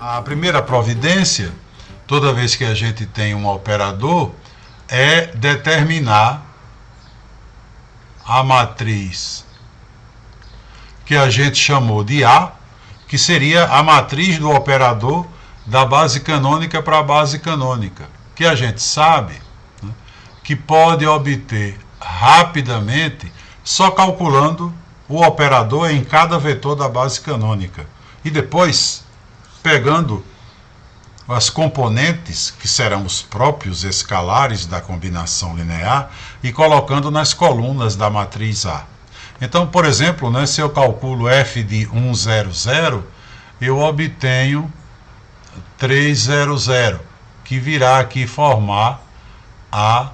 A primeira providência, toda vez que a gente tem um operador, é determinar a matriz que a gente chamou de A, que seria a matriz do operador da base canônica para a base canônica, que a gente sabe, né, que pode obter rapidamente só calculando o operador em cada vetor da base canônica e depois pegando as componentes, que serão os próprios escalares da combinação linear, e colocando nas colunas da matriz A. Então, por exemplo, né, se eu calculo f de 100, eu obtenho 300, que virá aqui formar a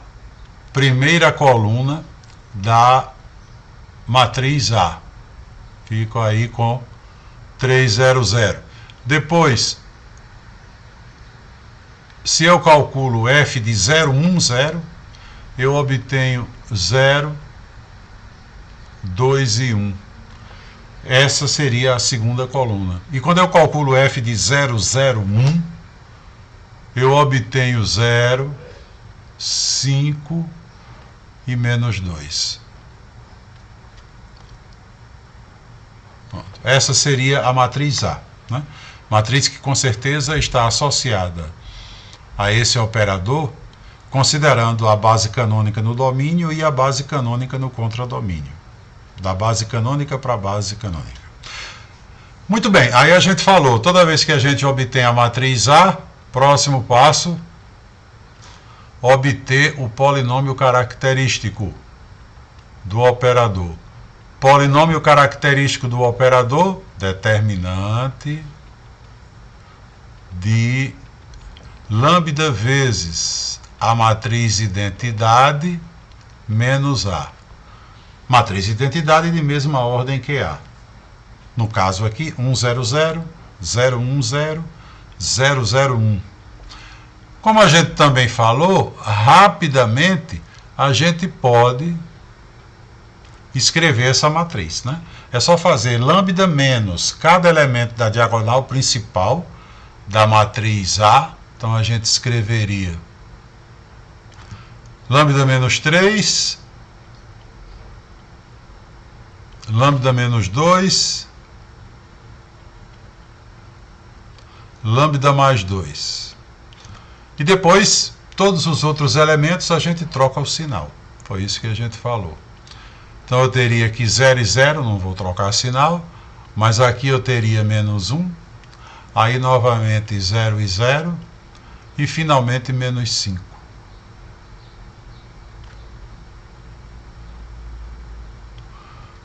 primeira coluna da matriz A. Fico aí com 300. Depois, se eu calculo f de 010, eu obtenho 0, 2 e 1. Essa seria a segunda coluna. E quando eu calculo f de 001, eu obtenho 0, 5 e menos 2. Pronto. Essa seria a matriz A, né? Matriz que com certeza está associada a esse operador, considerando a base canônica no domínio e a base canônica no contradomínio. Da base canônica para a base canônica. Muito bem, aí a gente falou, toda vez que a gente obtém a matriz A, próximo passo, obter o polinômio característico do operador. Polinômio característico do operador, determinante de lambda vezes a matriz identidade menos A. Matriz identidade de mesma ordem que A. No caso aqui, 100, 010, 001. Como a gente também falou, rapidamente a gente pode escrever essa matriz, né? É só fazer lambda menos cada elemento da diagonal principal da matriz A. Então a gente escreveria lambda menos 3, lambda menos 2, lambda mais 2. E depois, todos os outros elementos a gente troca o sinal. Foi isso que a gente falou. Então eu teria aqui 0 e 0, não vou trocar sinal, mas aqui eu teria menos 1, aí novamente 0 e 0, e finalmente menos 5.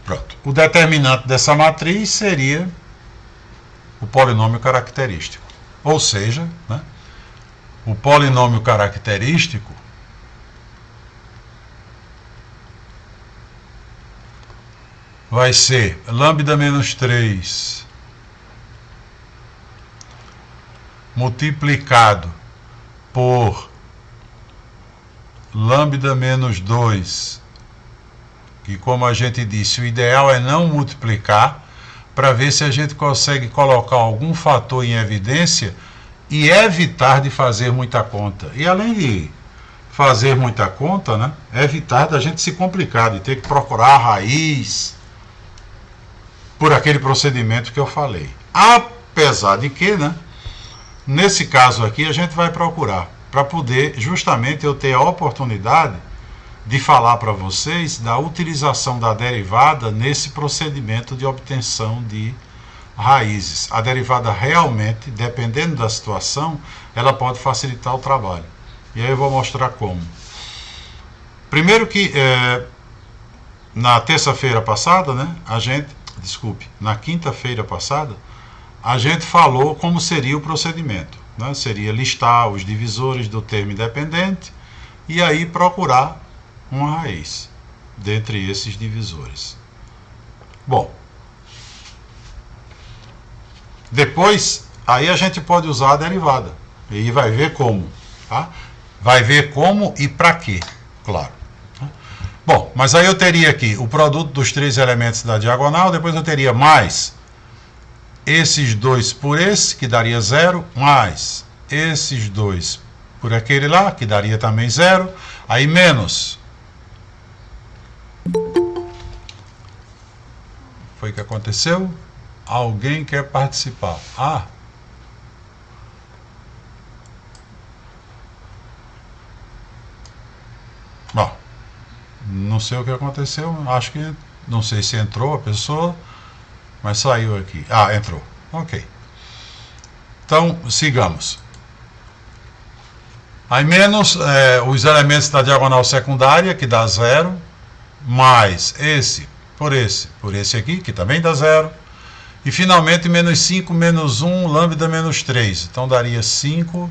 Pronto. O determinante dessa matriz seria o polinômio característico. Ou seja, né, o polinômio característico vai ser lambda menos 3 multiplicado por lambda menos 2, que, como a gente disse, o ideal é não multiplicar, para ver se a gente consegue colocar algum fator em evidência e evitar de fazer muita conta. E além de fazer muita conta, né, evitar da gente se complicar, de ter que procurar a raiz por aquele procedimento que eu falei. Apesar de que, né, nesse caso aqui, a gente vai procurar, para poder justamente eu ter a oportunidade de falar para vocês da utilização da derivada nesse procedimento de obtenção de raízes. A derivada realmente, dependendo da situação, ela pode facilitar o trabalho. E aí eu vou mostrar como. Primeiro que na terça-feira passada, né, na quinta-feira passada, a gente falou como seria o procedimento, né? Seria listar os divisores do termo independente e aí procurar uma raiz dentre esses divisores. Bom, depois, aí a gente pode usar a derivada e vai ver como, tá? Vai ver como e para quê, claro. Bom, mas aí eu teria aqui o produto dos três elementos da diagonal, depois eu teria mais esses dois por esse, que daria 0, mais esses dois por aquele lá, que daria também 0, aí menos. Foi o que aconteceu? Alguém quer participar? Ah! Bom, não sei o que aconteceu, acho que, não sei se entrou a pessoa, mas saiu aqui. Ah, entrou. Ok. Então, sigamos. Aí menos os elementos da diagonal secundária, que dá 0, mais esse por esse aqui, que também dá 0. E finalmente menos 5 menos 1, lambda menos 3. Então daria 5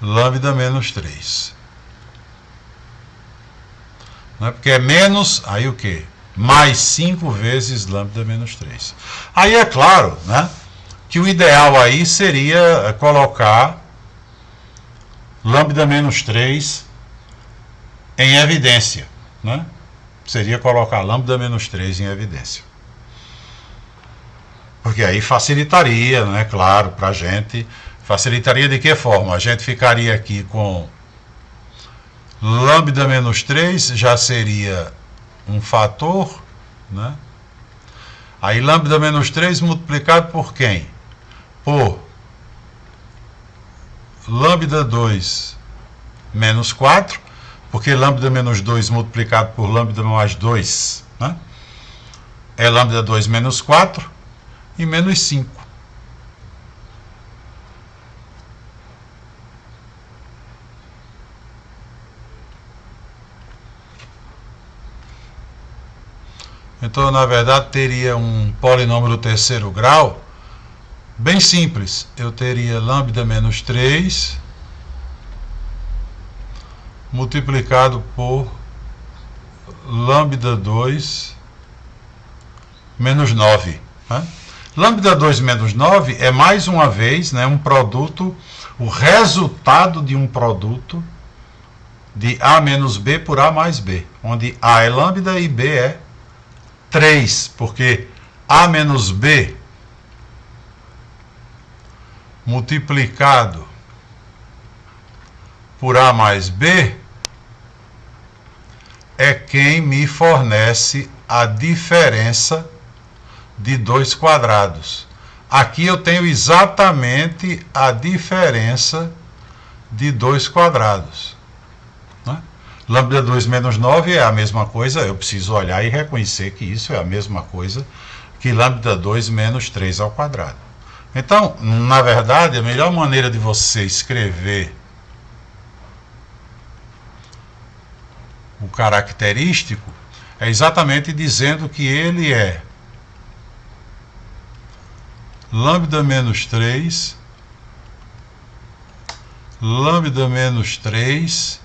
lambda menos 3. Não é? Porque é menos, aí o quê? Mais 5 vezes lambda menos 3. Aí é claro, né, que o ideal aí seria colocar lambda menos 3 em evidência, né? Seria colocar lambda menos 3 em evidência. Porque aí facilitaria, né, claro, para a gente. Facilitaria de que forma? A gente ficaria aqui com lambda menos 3, já seria um fator, né? Aí lambda menos 3 multiplicado por quem? Por lambda 2 menos 4, porque lambda menos 2 multiplicado por lambda mais 2, né, é lambda 2 menos 4 e menos 5. Então, na verdade, teria um polinômio do terceiro grau bem simples. Eu teria lambda menos 3 multiplicado por lambda 2 menos 9. Né? Lambda 2 menos 9 é mais uma vez, né, um produto, o resultado de um produto de A menos B por A mais B, onde A é lambda e B é 3, porque A menos B multiplicado por A mais B é quem me fornece a diferença de 2 quadrados. Aqui eu tenho exatamente a diferença de 2 quadrados. Né? Lambda 2 menos 9 é a mesma coisa, eu preciso olhar e reconhecer que isso é a mesma coisa que lambda 2 menos 3 ao quadrado. Então, na verdade, a melhor maneira de você escrever o característico é exatamente dizendo que ele é lambda menos 3, lambda menos 3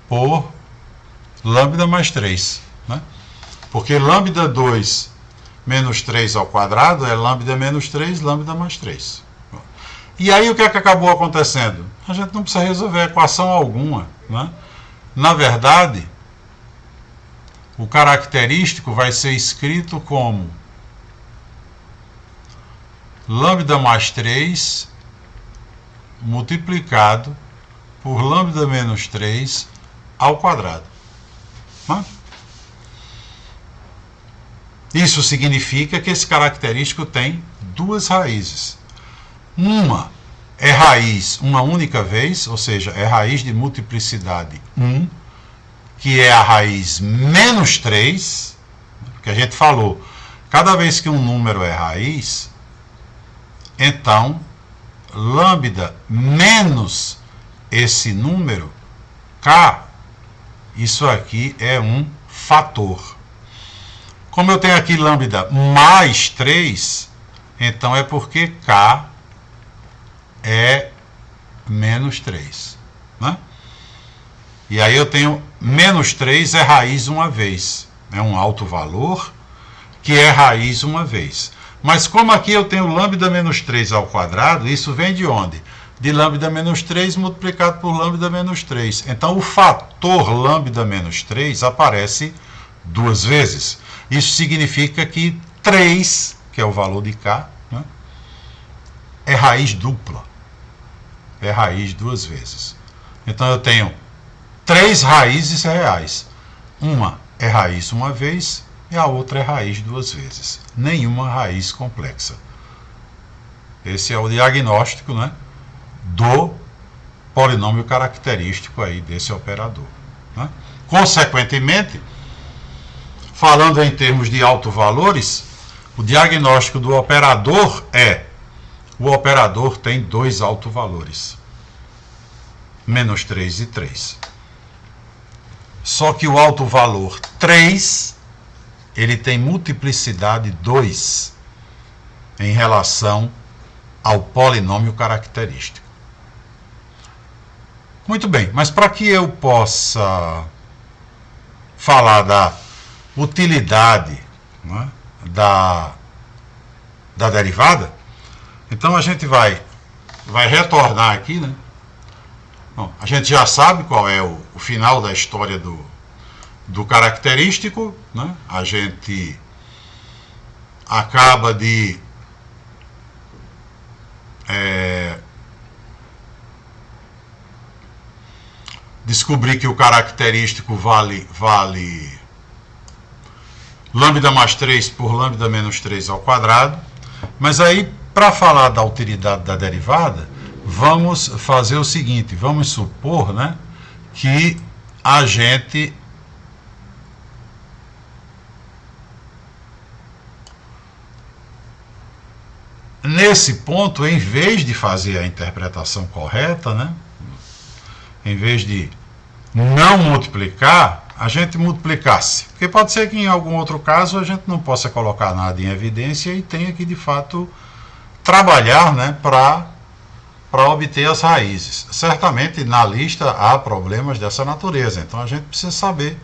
por lambda mais 3. Né? Porque lambda 2 menos 3 ao quadrado é lambda menos 3, lambda mais 3. E aí o que é que acabou acontecendo? A gente não precisa resolver equação alguma. Né? Na verdade, o característico vai ser escrito como lambda mais 3 multiplicado por lambda menos 3 ao quadrado. Né? Isso significa que esse característico tem duas raízes. Uma é raiz uma única vez, ou seja, é raiz de multiplicidade 1, que é a raiz menos 3, que a gente falou, cada vez que um número é raiz, então lambda menos esse número, k, isso aqui é um fator. Como eu tenho aqui lambda mais 3, então é porque k é menos 3. Né? E aí eu tenho menos 3 é raiz uma vez. É um alto valor que é raiz uma vez. Mas como aqui eu tenho lambda menos 3 ao quadrado, isso vem de onde? De lambda menos 3 multiplicado por lambda menos 3. Então o fator lambda menos 3 aparece duas vezes. Isso significa que 3, que é o valor de K, né, é raiz dupla. É raiz duas vezes. Então eu tenho 3 raízes reais. Uma é raiz uma vez e a outra é raiz duas vezes. Nenhuma raiz complexa. Esse é o diagnóstico, né, do polinômio característico aí desse operador, né? Consequentemente, falando em termos de autovalores, o diagnóstico do operador é: o operador tem 2 autovalores, menos 3 e 3. Só que o autovalor 3, ele tem multiplicidade 2 em relação ao polinômio característico. Muito bem, mas para que eu possa falar da utilidade, né, da derivada, então a gente vai retornar aqui, né? Bom, a gente já sabe qual é o final da história do característico, né? A gente acaba de descobrir que o característico vale lambda mais 3 por lambda menos 3 ao quadrado. Mas aí, para falar da utilidade da derivada, vamos fazer o seguinte: vamos supor, né, que a gente nesse ponto, em vez de fazer a interpretação correta, né, em vez de não multiplicar, a gente multiplicasse. Porque pode ser que em algum outro caso a gente não possa colocar nada em evidência e tenha que, de fato, trabalhar, né, para obter as raízes. Certamente na lista há problemas dessa natureza, então a gente precisa saber.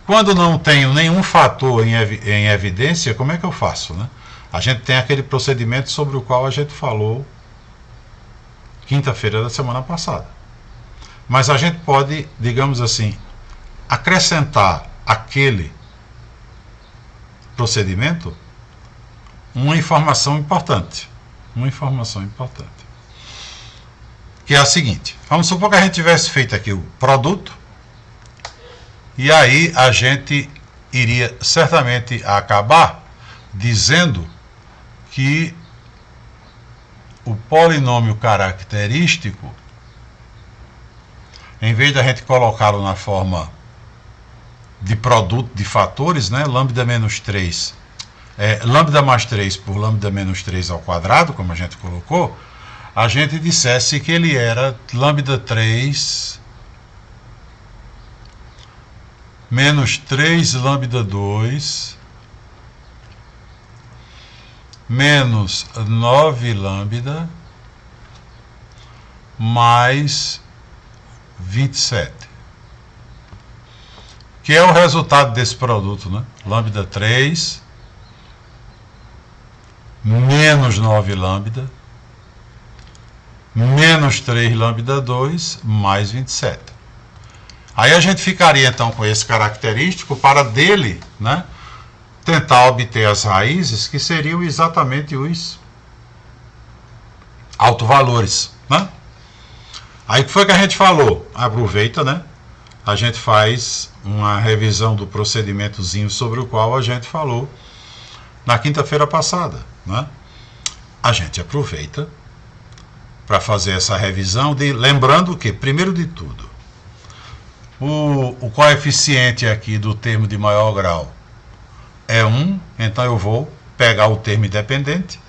Quando não tenho nenhum fator em evidência, como é que eu faço, né? A gente tem aquele procedimento sobre o qual a gente falou quinta-feira da semana passada. Mas a gente pode, digamos assim, acrescentar àquele procedimento uma informação importante. Uma informação importante. Que é a seguinte: vamos supor que a gente tivesse feito aqui o produto, e aí a gente iria certamente acabar dizendo que o polinômio característico, em vez da gente colocá-lo na forma de produto de fatores, né, lambda menos 3, lambda mais 3 por lambda menos 3 ao quadrado, como a gente colocou, a gente dissesse que ele era lambda 3 menos 3 lambda 2 menos 9 lambda mais 27. Que é o resultado desse produto, né? Lambda 3 menos 9 lambda menos 3 lambda 2 mais 27. Aí a gente ficaria então com esse característico para dele, né, tentar obter as raízes, que seriam exatamente os autovalores, né? Aí o que foi que a gente falou? Aproveita, né? A gente faz uma revisão do procedimentozinho sobre o qual a gente falou na quinta-feira passada, né? A gente aproveita para fazer essa revisão, lembrando que, primeiro de tudo, o coeficiente aqui do termo de maior grau é 1, então eu vou pegar o termo independente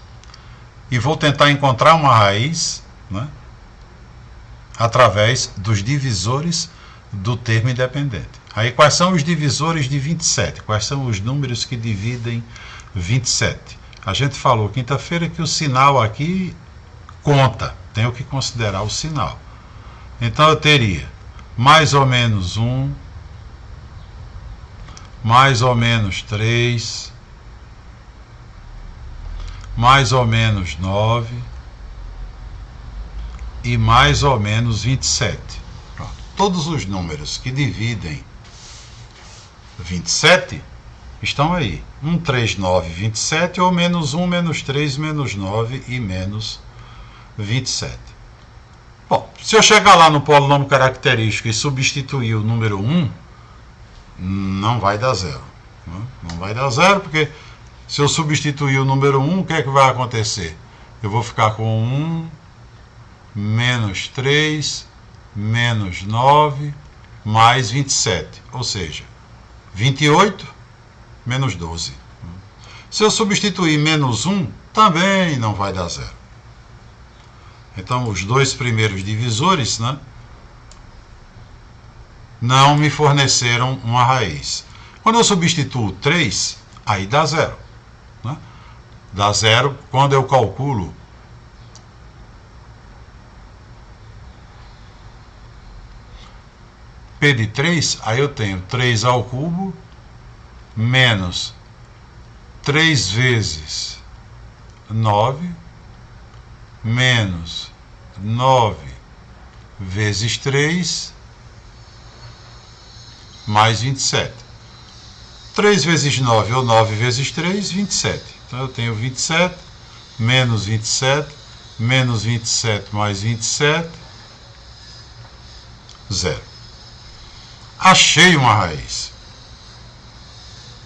e vou tentar encontrar uma raiz, né, através dos divisores do termo independente. Aí, quais são os divisores de 27? Quais são os números que dividem 27? A gente falou quinta-feira que o sinal aqui conta, tenho que considerar o sinal. Então eu teria mais ou menos 1, mais ou menos 3, mais ou menos 9 e mais ou menos 27. Pronto. Todos os números que dividem 27 estão aí. 1, 3, 9, 27, ou menos 1, menos 3, menos 9 e menos 27. Bom, se eu chegar lá no polinômio característico e substituir o número 1, não vai dar zero. Não vai dar zero, porque se eu substituir o número 1, o que é que vai acontecer? Eu vou ficar com 1, menos 3, menos 9, mais 27. Ou seja, 28 menos 12. Se eu substituir menos 1, também não vai dar zero. Então, os dois primeiros divisores, né, não me forneceram uma raiz. Quando eu substituo 3, aí dá zero. Né? Dá zero quando eu calculo P de 3, aí eu tenho 3 ao cubo menos 3 vezes 9 menos 9 vezes 3 mais 27. 3 vezes 9 ou 9 vezes 3, 27. Então eu tenho 27 menos 27 menos 27 mais 27, 0. Achei uma raiz.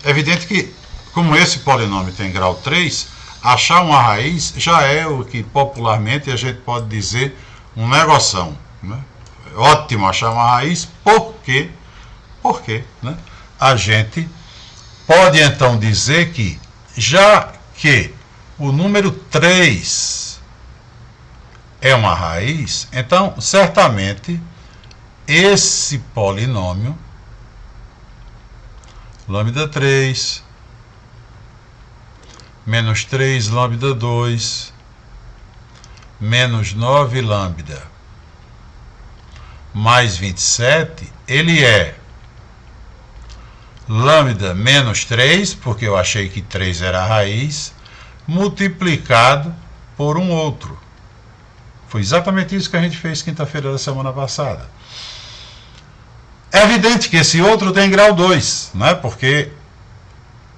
É evidente que, como esse polinômio tem grau 3, achar uma raiz já é o que popularmente a gente pode dizer um negoção. Né? É ótimo achar uma raiz, porque né? A gente pode então dizer que, já que o número 3 é uma raiz, então certamente esse polinômio, lambda 3, menos 3 lambda 2, menos 9 lambda, mais 27, ele é lambda menos 3, porque eu achei que 3 era a raiz, multiplicado por um outro. Foi exatamente isso que a gente fez quinta-feira da semana passada. É evidente que esse outro tem grau 2, né? Porque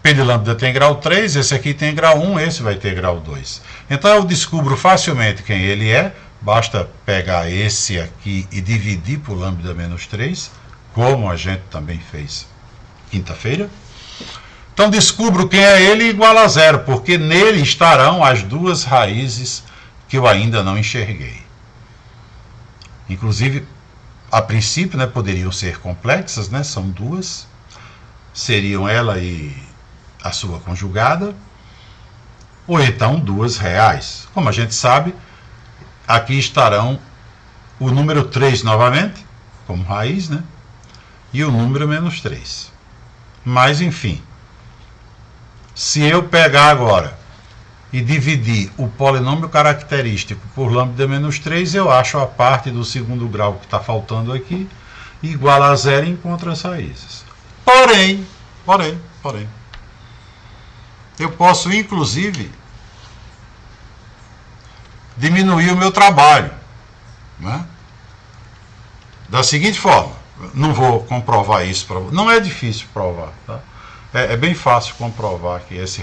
P de lambda tem grau 3, esse aqui tem grau 1, esse vai ter grau 2. Então eu descubro facilmente quem ele é, basta pegar esse aqui e dividir por lambda menos 3, como a gente também fez quinta-feira. Então descubro quem é ele igual a zero, porque nele estarão as duas raízes que eu ainda não enxerguei. Inclusive, a princípio, né, poderiam ser complexas, né, são duas, seriam ela e a sua conjugada, ou então duas reais. Como a gente sabe, aqui estarão o número 3 novamente, como raiz, né, e o número menos 3. Mas, enfim, se eu pegar agora e dividir o polinômio característico por lambda menos 3, eu acho a parte do segundo grau que está faltando aqui, igual a zero, e encontro as raízes. Porém, eu posso, inclusive, diminuir o meu trabalho, né? Da seguinte forma, não vou comprovar isso para você, não é difícil provar, tá? É bem fácil comprovar que esse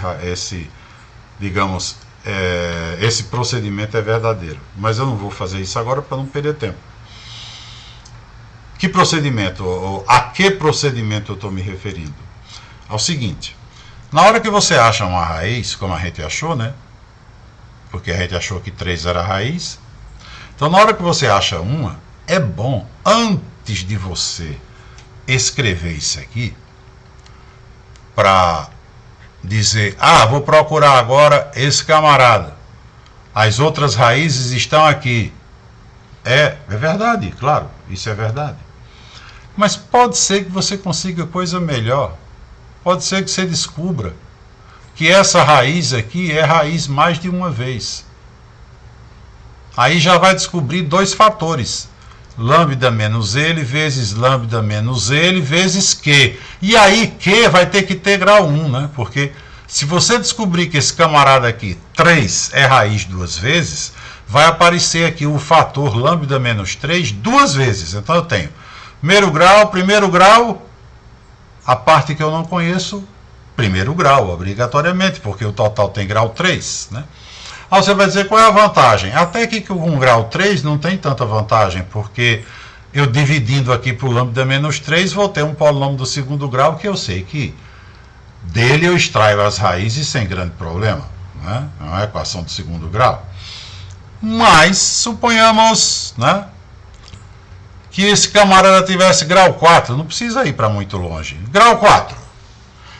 procedimento é verdadeiro, mas eu não vou fazer isso agora para não perder tempo. Que procedimento, ou a que procedimento eu estou me referindo? Ao seguinte, na hora que você acha uma raiz, como a gente achou, né? Porque a gente achou que 3 era a raiz. Então, na hora que você acha uma, é bom, antes de você escrever isso aqui, para dizer, vou procurar agora esse camarada. As outras raízes estão aqui. É verdade, claro, isso é verdade. Mas pode ser que você consiga coisa melhor. Pode ser que você descubra que essa raiz aqui é raiz mais de uma vez. Aí já vai descobrir dois fatores. Lambda menos ele vezes lambda menos ele vezes Q. E aí Q vai ter que ter grau 1, né? Porque se você descobrir que esse camarada aqui, 3, é raiz duas vezes, vai aparecer aqui o fator lambda menos 3 duas vezes. Então eu tenho primeiro grau, A parte que eu não conheço, primeiro grau, obrigatoriamente, porque o total tem grau 3, né? Aí você vai dizer qual é a vantagem. Até que com grau 3 não tem tanta vantagem, porque eu dividindo aqui por lambda menos 3, vou ter um polinômio do segundo grau que eu sei que dele eu extraio as raízes sem grande problema, né? É uma equação do segundo grau. Mas, suponhamos, né, que esse camarada tivesse grau 4, não precisa ir para muito longe. Grau 4.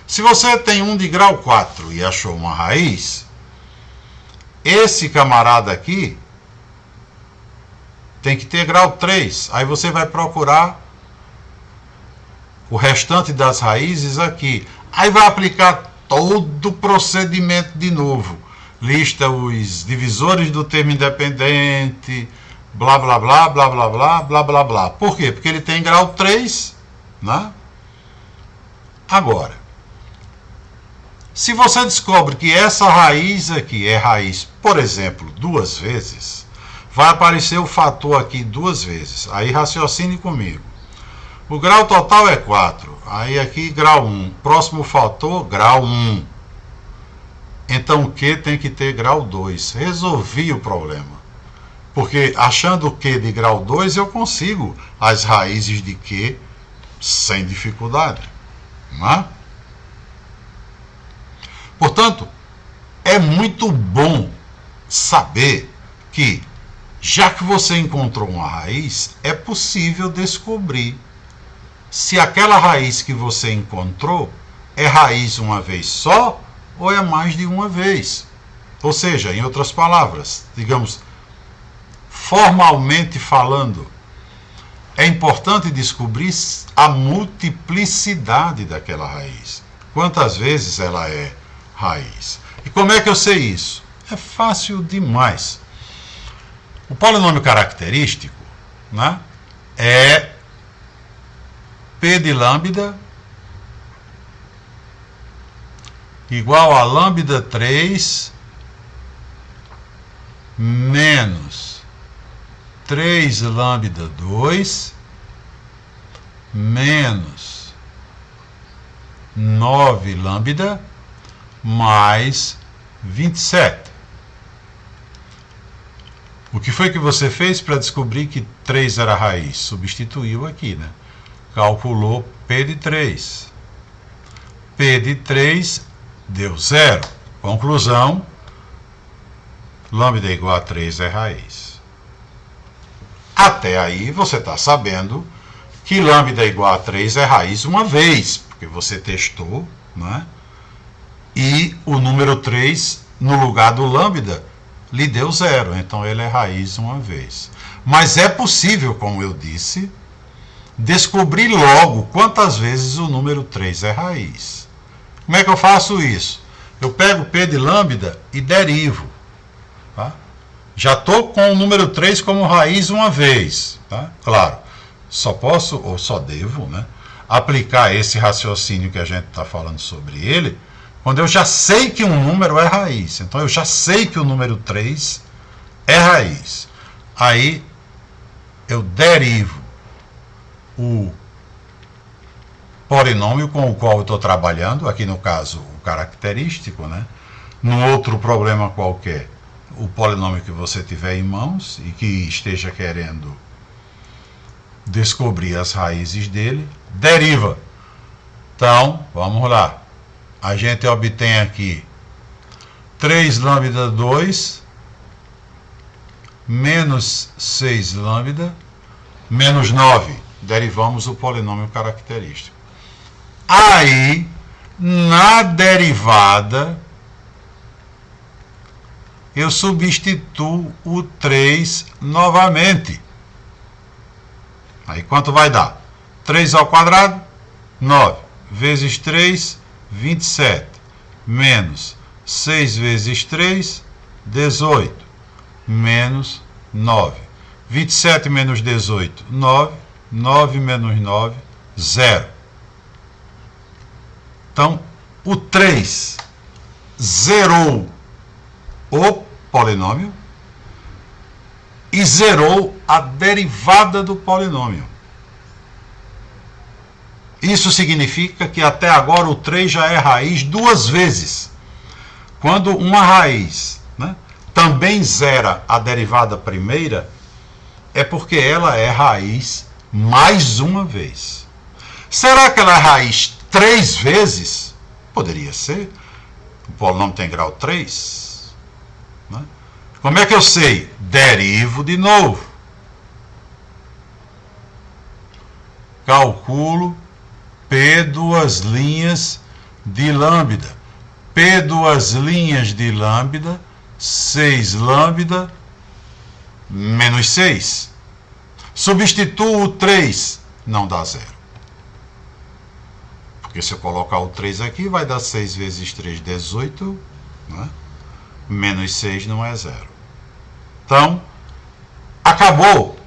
Se você tem um de grau 4 e achou uma raiz, esse camarada aqui tem que ter grau 3. Aí você vai procurar o restante das raízes aqui. Aí vai aplicar todo o procedimento de novo. Lista os divisores do termo independente, blá blá blá, blá blá blá, blá blá blá. Por quê? Porque ele tem grau 3, né? Agora, se você descobre que essa raiz aqui é raiz, por exemplo, 2 vezes, vai aparecer o fator aqui 2 vezes. Aí raciocine comigo. O grau total é 4. Aí aqui grau 1. Próximo fator, grau 1. Então o Q tem que ter grau 2. Resolvi o problema. Porque achando o Q de grau 2, eu consigo as raízes de Q sem dificuldade. Não é? Portanto, é muito bom saber que, já que você encontrou uma raiz, é possível descobrir se aquela raiz que você encontrou é raiz uma vez só ou é mais de uma vez. Ou seja, em outras palavras, digamos, formalmente falando, é importante descobrir a multiplicidade daquela raiz. Quantas vezes ela é raiz. E como é que eu sei isso? É fácil demais. O polinômio característico, né, é P de lambda igual a lambda 3 menos 3 lambda 2 menos 9 lambda mais 27. O que foi que você fez para descobrir que 3 era raiz? Substituiu aqui, né? Calculou P de 3. P de 3 deu 0. Conclusão, lambda igual a 3 é raiz. Até aí você está sabendo que lambda igual a 3 é raiz uma vez, porque você testou, né? E o número 3, no lugar do lambda, lhe deu 0. Então ele é raiz uma vez. Mas é possível, como eu disse, descobrir logo quantas vezes o número 3 é raiz. Como é que eu faço isso? Eu pego P de lambda e derivo. Tá? Já estou com o número 3 como raiz uma vez. Tá? Claro, só posso, ou só devo, né, aplicar esse raciocínio que a gente está falando sobre ele, quando eu já sei que um número é raiz. Então eu já sei que o número 3 é raiz. Aí eu derivo o polinômio com o qual eu estou trabalhando, aqui no caso o característico, né? Num outro problema qualquer, o polinômio que você tiver em mãos e que esteja querendo descobrir as raízes dele, deriva. Então, vamos lá. A gente obtém aqui 3 lambda 2 menos 6 lambda menos 9. Derivamos o polinômio característico. Aí, na derivada, eu substituo o 3 novamente. Aí quanto vai dar? 3 ao quadrado, 9. Vezes 3, 27. Menos 6 vezes 3, 18. Menos 9. 27 menos 18, 9. 9 menos 9, 0. Então, o 3 zerou o polinômio e zerou a derivada do polinômio. Isso significa que até agora o 3 já é raiz duas vezes. Quando uma raiz, né, também zera a derivada primeira, é porque ela é raiz mais uma vez. Será que ela é raiz 3 vezes? Poderia ser. O polinômio tem grau 3. Né? Como é que eu sei? Derivo de novo. Calculo P duas linhas de lambda. P duas linhas de lambda, 6 lambda, menos 6. Substituo o 3, não dá zero. Porque se eu colocar o 3 aqui, vai dar 6 vezes 3, 18. Né? Menos 6 não é zero. Então, acabou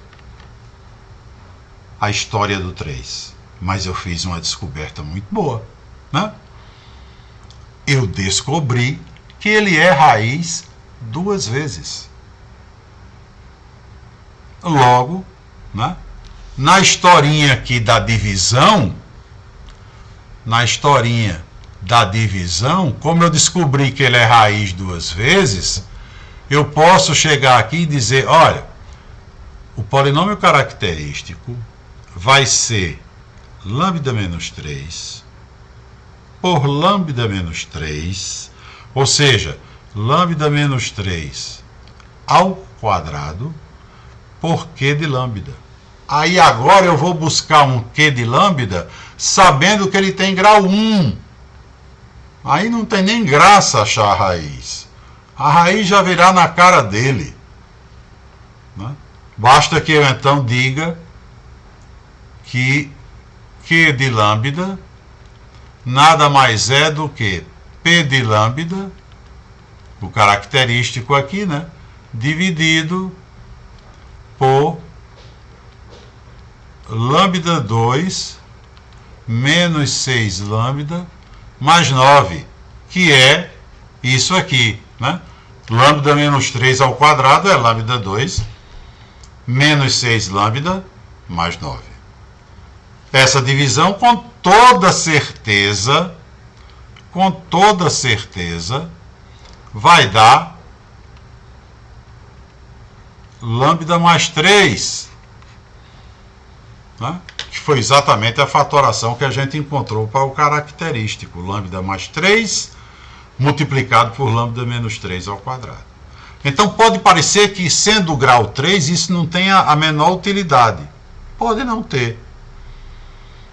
a história do 3. Mas eu fiz uma descoberta muito boa. Né? Eu descobri que ele é raiz duas vezes. Logo, né? Na historinha aqui da divisão, como eu descobri que ele é raiz duas vezes, eu posso chegar aqui e dizer, olha, o polinômio característico vai ser lambda menos 3 por lambda menos 3, ou seja, lambda menos 3 ao quadrado por Q de lambda. Aí agora eu vou buscar um Q de lambda sabendo que ele tem grau 1. Aí não tem nem graça achar a raiz. A raiz já virá na cara dele. Né? Basta que eu então diga que Q de lambda nada mais é do que P de lambda, o característico aqui, né? Dividido por lambda 2 menos 6 lambda mais 9, que é isso aqui, né? Lambda menos 3 ao quadrado é lambda 2 menos 6 lambda mais 9. Essa divisão com toda certeza, vai dar lambda mais 3, né? Que foi exatamente a fatoração que a gente encontrou para o característico, lambda mais 3 multiplicado por lambda menos 3 ao quadrado. Então pode parecer que sendo grau 3 isso não tenha a menor utilidade. Pode não ter.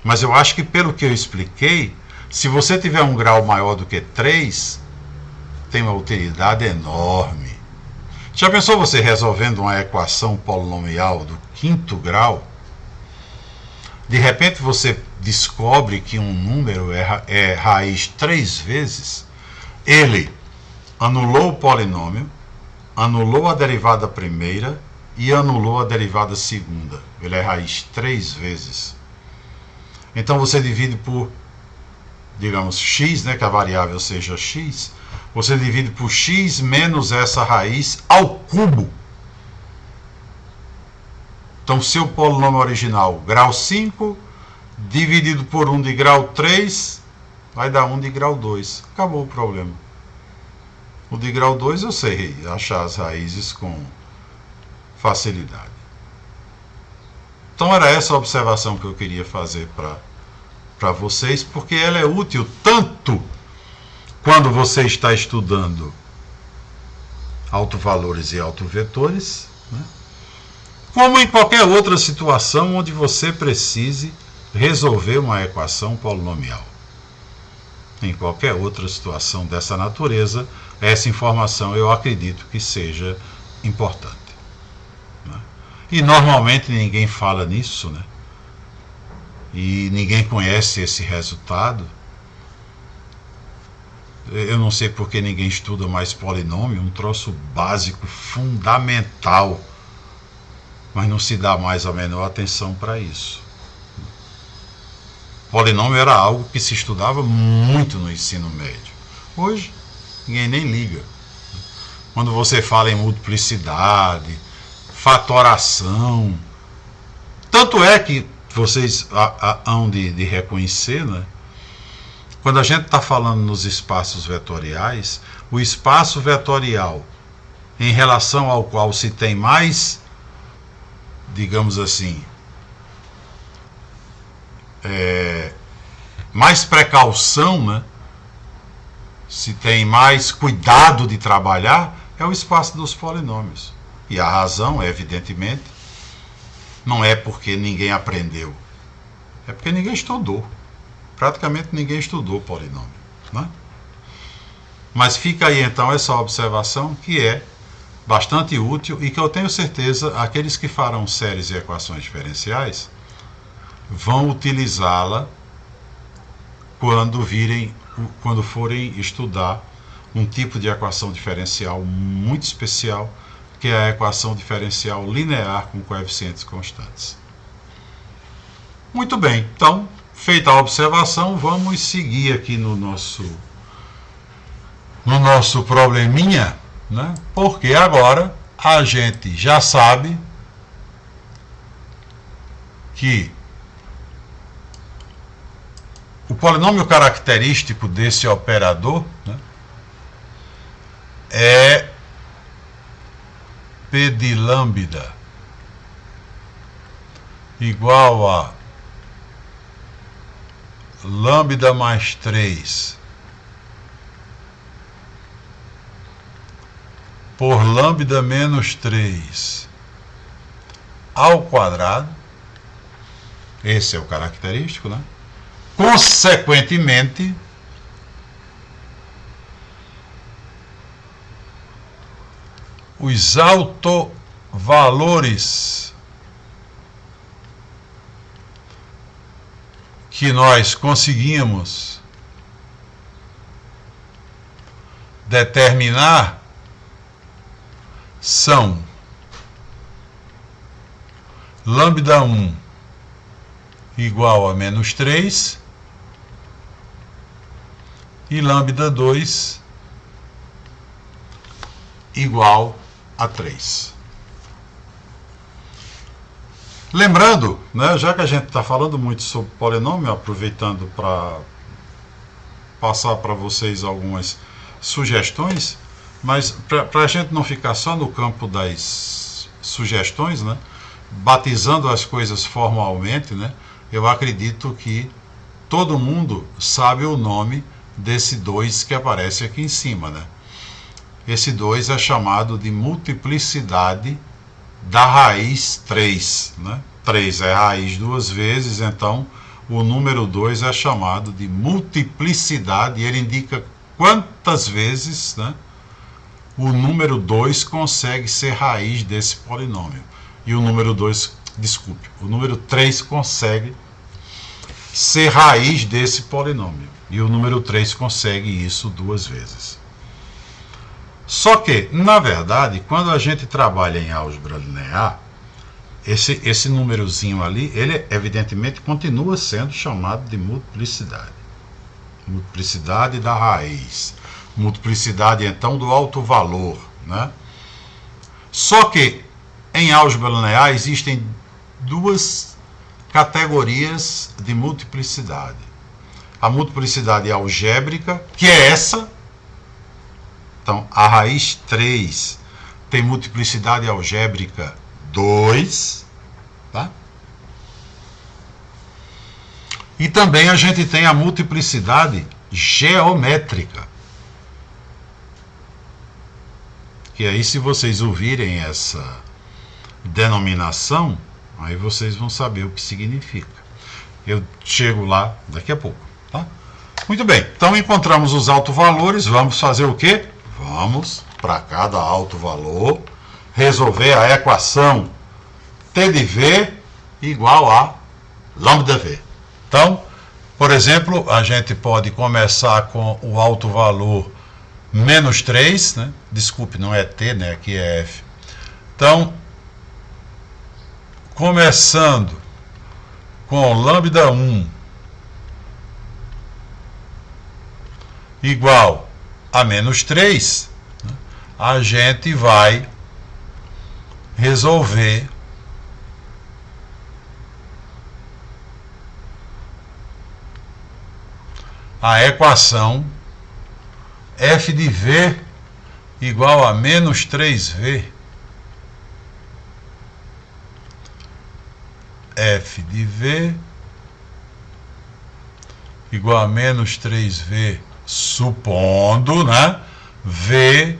Mas eu acho que pelo que eu expliquei, se você tiver um grau maior do que 3, tem uma utilidade enorme. Já pensou você resolvendo uma equação polinomial do 5º grau? De repente você descobre que um número é raiz 3 vezes. Ele anulou o polinômio, anulou a derivada primeira e anulou a derivada segunda. Ele é raiz 3 vezes. Então você divide por, digamos, x, né, que a variável seja x, você divide por x menos essa raiz ao cubo. Então, seu polinômio original, grau 5, dividido por 1 de grau 3, vai dar 1 de grau 2. Acabou o problema. O de grau 2 eu sei achar as raízes com facilidade. Então, era essa a observação que eu queria fazer para vocês, porque ela é útil tanto quando você está estudando autovalores e autovetores, né? Como em qualquer outra situação onde você precise resolver uma equação polinomial. Em qualquer outra situação dessa natureza, essa informação eu acredito que seja importante. Né? E normalmente ninguém fala nisso, né? E ninguém conhece esse resultado. Eu não sei porque ninguém estuda mais polinômio, um troço básico, fundamental, mas não se dá mais a menor atenção para isso. Polinômio era algo que se estudava muito no ensino médio. Hoje, ninguém nem liga. Quando você fala em multiplicidade, fatoração, tanto é que vocês hão de reconhecer, né? Quando a gente está falando nos espaços vetoriais, o espaço vetorial em relação ao qual se tem mais, digamos assim, mais precaução, né? Se tem mais cuidado de trabalhar, é o espaço dos polinômios. E a razão, evidentemente, não é porque ninguém aprendeu, é porque ninguém estudou. Praticamente ninguém estudou polinômio, né? Mas fica aí então essa observação que é bastante útil e que eu tenho certeza aqueles que farão séries de equações diferenciais vão utilizá-la quando forem estudar um tipo de equação diferencial muito especial, que é a equação diferencial linear com coeficientes constantes. Muito bem, então, feita a observação, vamos seguir aqui no nosso probleminha, né? Porque agora a gente já sabe que o polinômio característico desse operador, né, é P de lambda igual a lambda mais 3 por lambda menos 3 ao quadrado. Esse é o característico, né? Consequentemente, os autovalores que nós conseguimos determinar são lambda 1 igual a menos 3 e lambda 2 igual a 3. Lembrando, né, já que a gente está falando muito sobre polinômio, aproveitando para passar para vocês algumas sugestões, mas para a gente não ficar só no campo das sugestões, né, batizando as coisas formalmente, né, eu acredito que todo mundo sabe o nome desse 2 que aparece aqui em cima, né? Esse 2 é chamado de multiplicidade da raiz 3, né? 3 é raiz duas vezes, então o número 2 é chamado de multiplicidade, e ele indica quantas vezes, né, o número 2 consegue ser raiz desse polinômio. E o número 3 consegue ser raiz desse polinômio. E o número 3 consegue isso duas vezes. Só que, na verdade, quando a gente trabalha em álgebra linear, esse númerozinho ali, ele evidentemente continua sendo chamado de multiplicidade. Multiplicidade da raiz. Multiplicidade, então, do alto valor, né? Só que, em álgebra linear, existem duas categorias de multiplicidade. A multiplicidade algébrica, que é essa. Então, a raiz 3 tem multiplicidade algébrica 2, tá? E também a gente tem a multiplicidade geométrica. Que aí, se vocês ouvirem essa denominação, aí vocês vão saber o que significa. Eu chego lá daqui a pouco, tá? Muito bem, então encontramos os autovalores, vamos fazer o quê? Vamos, para cada alto valor, resolver a equação T de V igual a lambda V. Então, por exemplo, a gente pode começar com o alto valor menos 3, né? Desculpe, não é T, né? Aqui é F. Então, começando com lambda 1 igual a menos 3, né, a gente vai resolver a equação f de v igual a menos 3v. F de v igual a menos 3v, supondo, né, v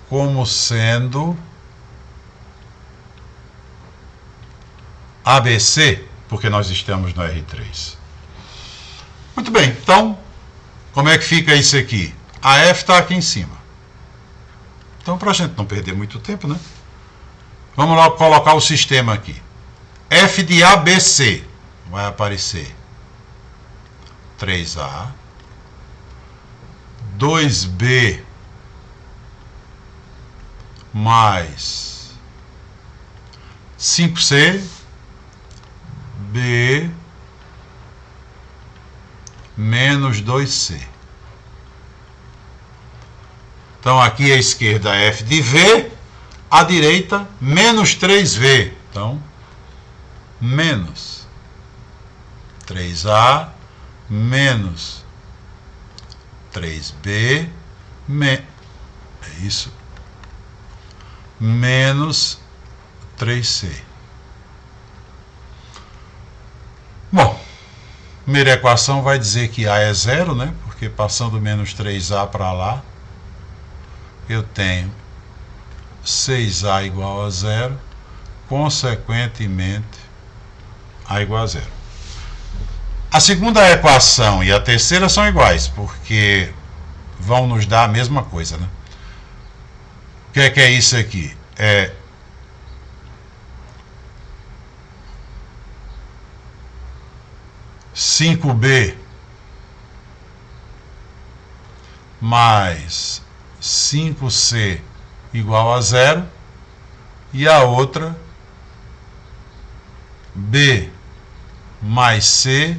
como sendo ABC, porque nós estamos no R3. Muito bem, então, como é que fica isso aqui? A F está aqui em cima. Então, para a gente não perder muito tempo, né? Vamos logo colocar o sistema aqui. F de ABC vai aparecer 3A, 2B mais 5C, B menos 2C. Então, aqui à esquerda F de V, à direita menos 3V. Então, menos 3A menos 3B, é isso, menos 3C. Bom, primeira equação vai dizer que A é zero, né? Porque passando menos 3A para lá, eu tenho 6A igual a zero, consequentemente, A igual a zero. A segunda equação e a terceira são iguais, porque vão nos dar a mesma coisa, né? O que é isso aqui? É 5B mais 5C igual a zero, e a outra B mais C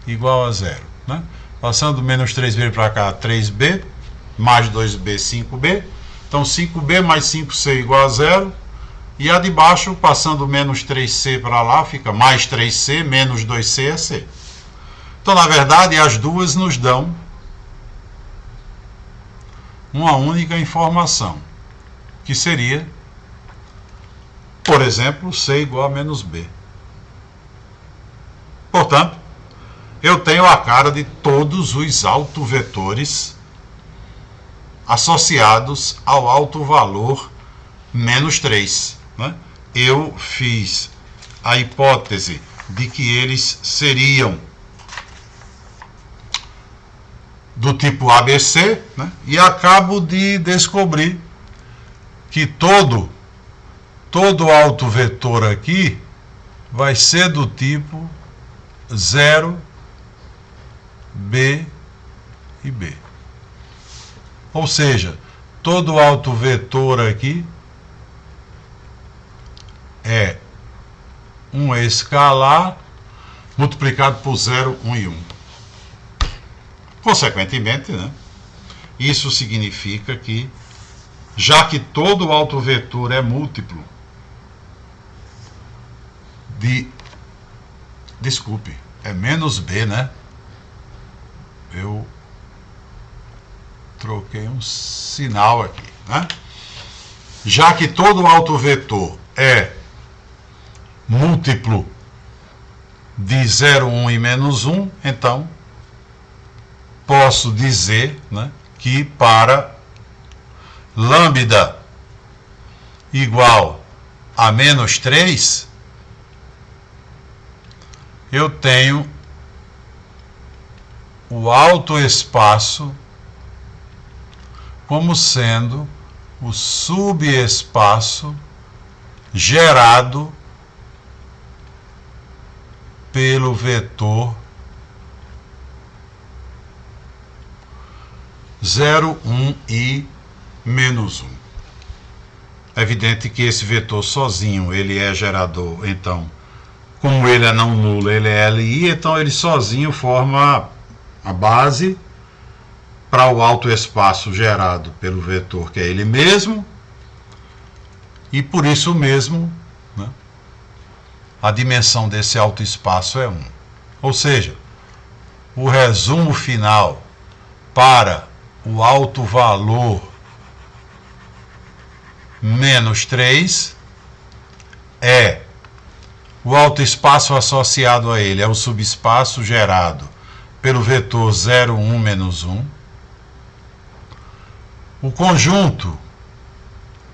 igual a zero, né? Passando menos 3B para cá, 3B, mais 2B, 5B. Então, 5B mais 5C igual a zero. E a de baixo, passando menos 3C para lá, fica mais 3C, menos 2C é C. Então, na verdade, as duas nos dão uma única informação, que seria, por exemplo, C igual a menos B. Portanto, eu tenho a cara de todos os autovetores associados ao alto valor menos 3. Né? Eu fiz a hipótese de que eles seriam do tipo ABC, né? E acabo de descobrir que todo autovetor aqui vai ser do tipo 0, B e B. Ou seja, todo autovetor aqui é um escalar multiplicado por 0, 1 e 1. Consequentemente, né, isso significa que, já que todo autovetor é múltiplo de... Desculpe, é menos B, né? Eu troquei um sinal aqui, né? Já que todo autovetor é múltiplo de 0, 1 e menos 1, então posso dizer, né, que para lambda igual a menos 3, eu tenho o autoespaço como sendo o subespaço gerado pelo vetor 0, 1 e menos 1. É evidente que esse vetor sozinho, ele é gerador, então, como ele é não nulo, ele é LI, então ele sozinho forma a base para o autoespaço gerado pelo vetor, que é ele mesmo, e por isso mesmo, né, a dimensão desse autoespaço é 1. Ou seja, o resumo final para o alto valor menos 3 é o alto espaço associado a ele, é o subespaço gerado pelo vetor 0, 1, menos 1. O conjunto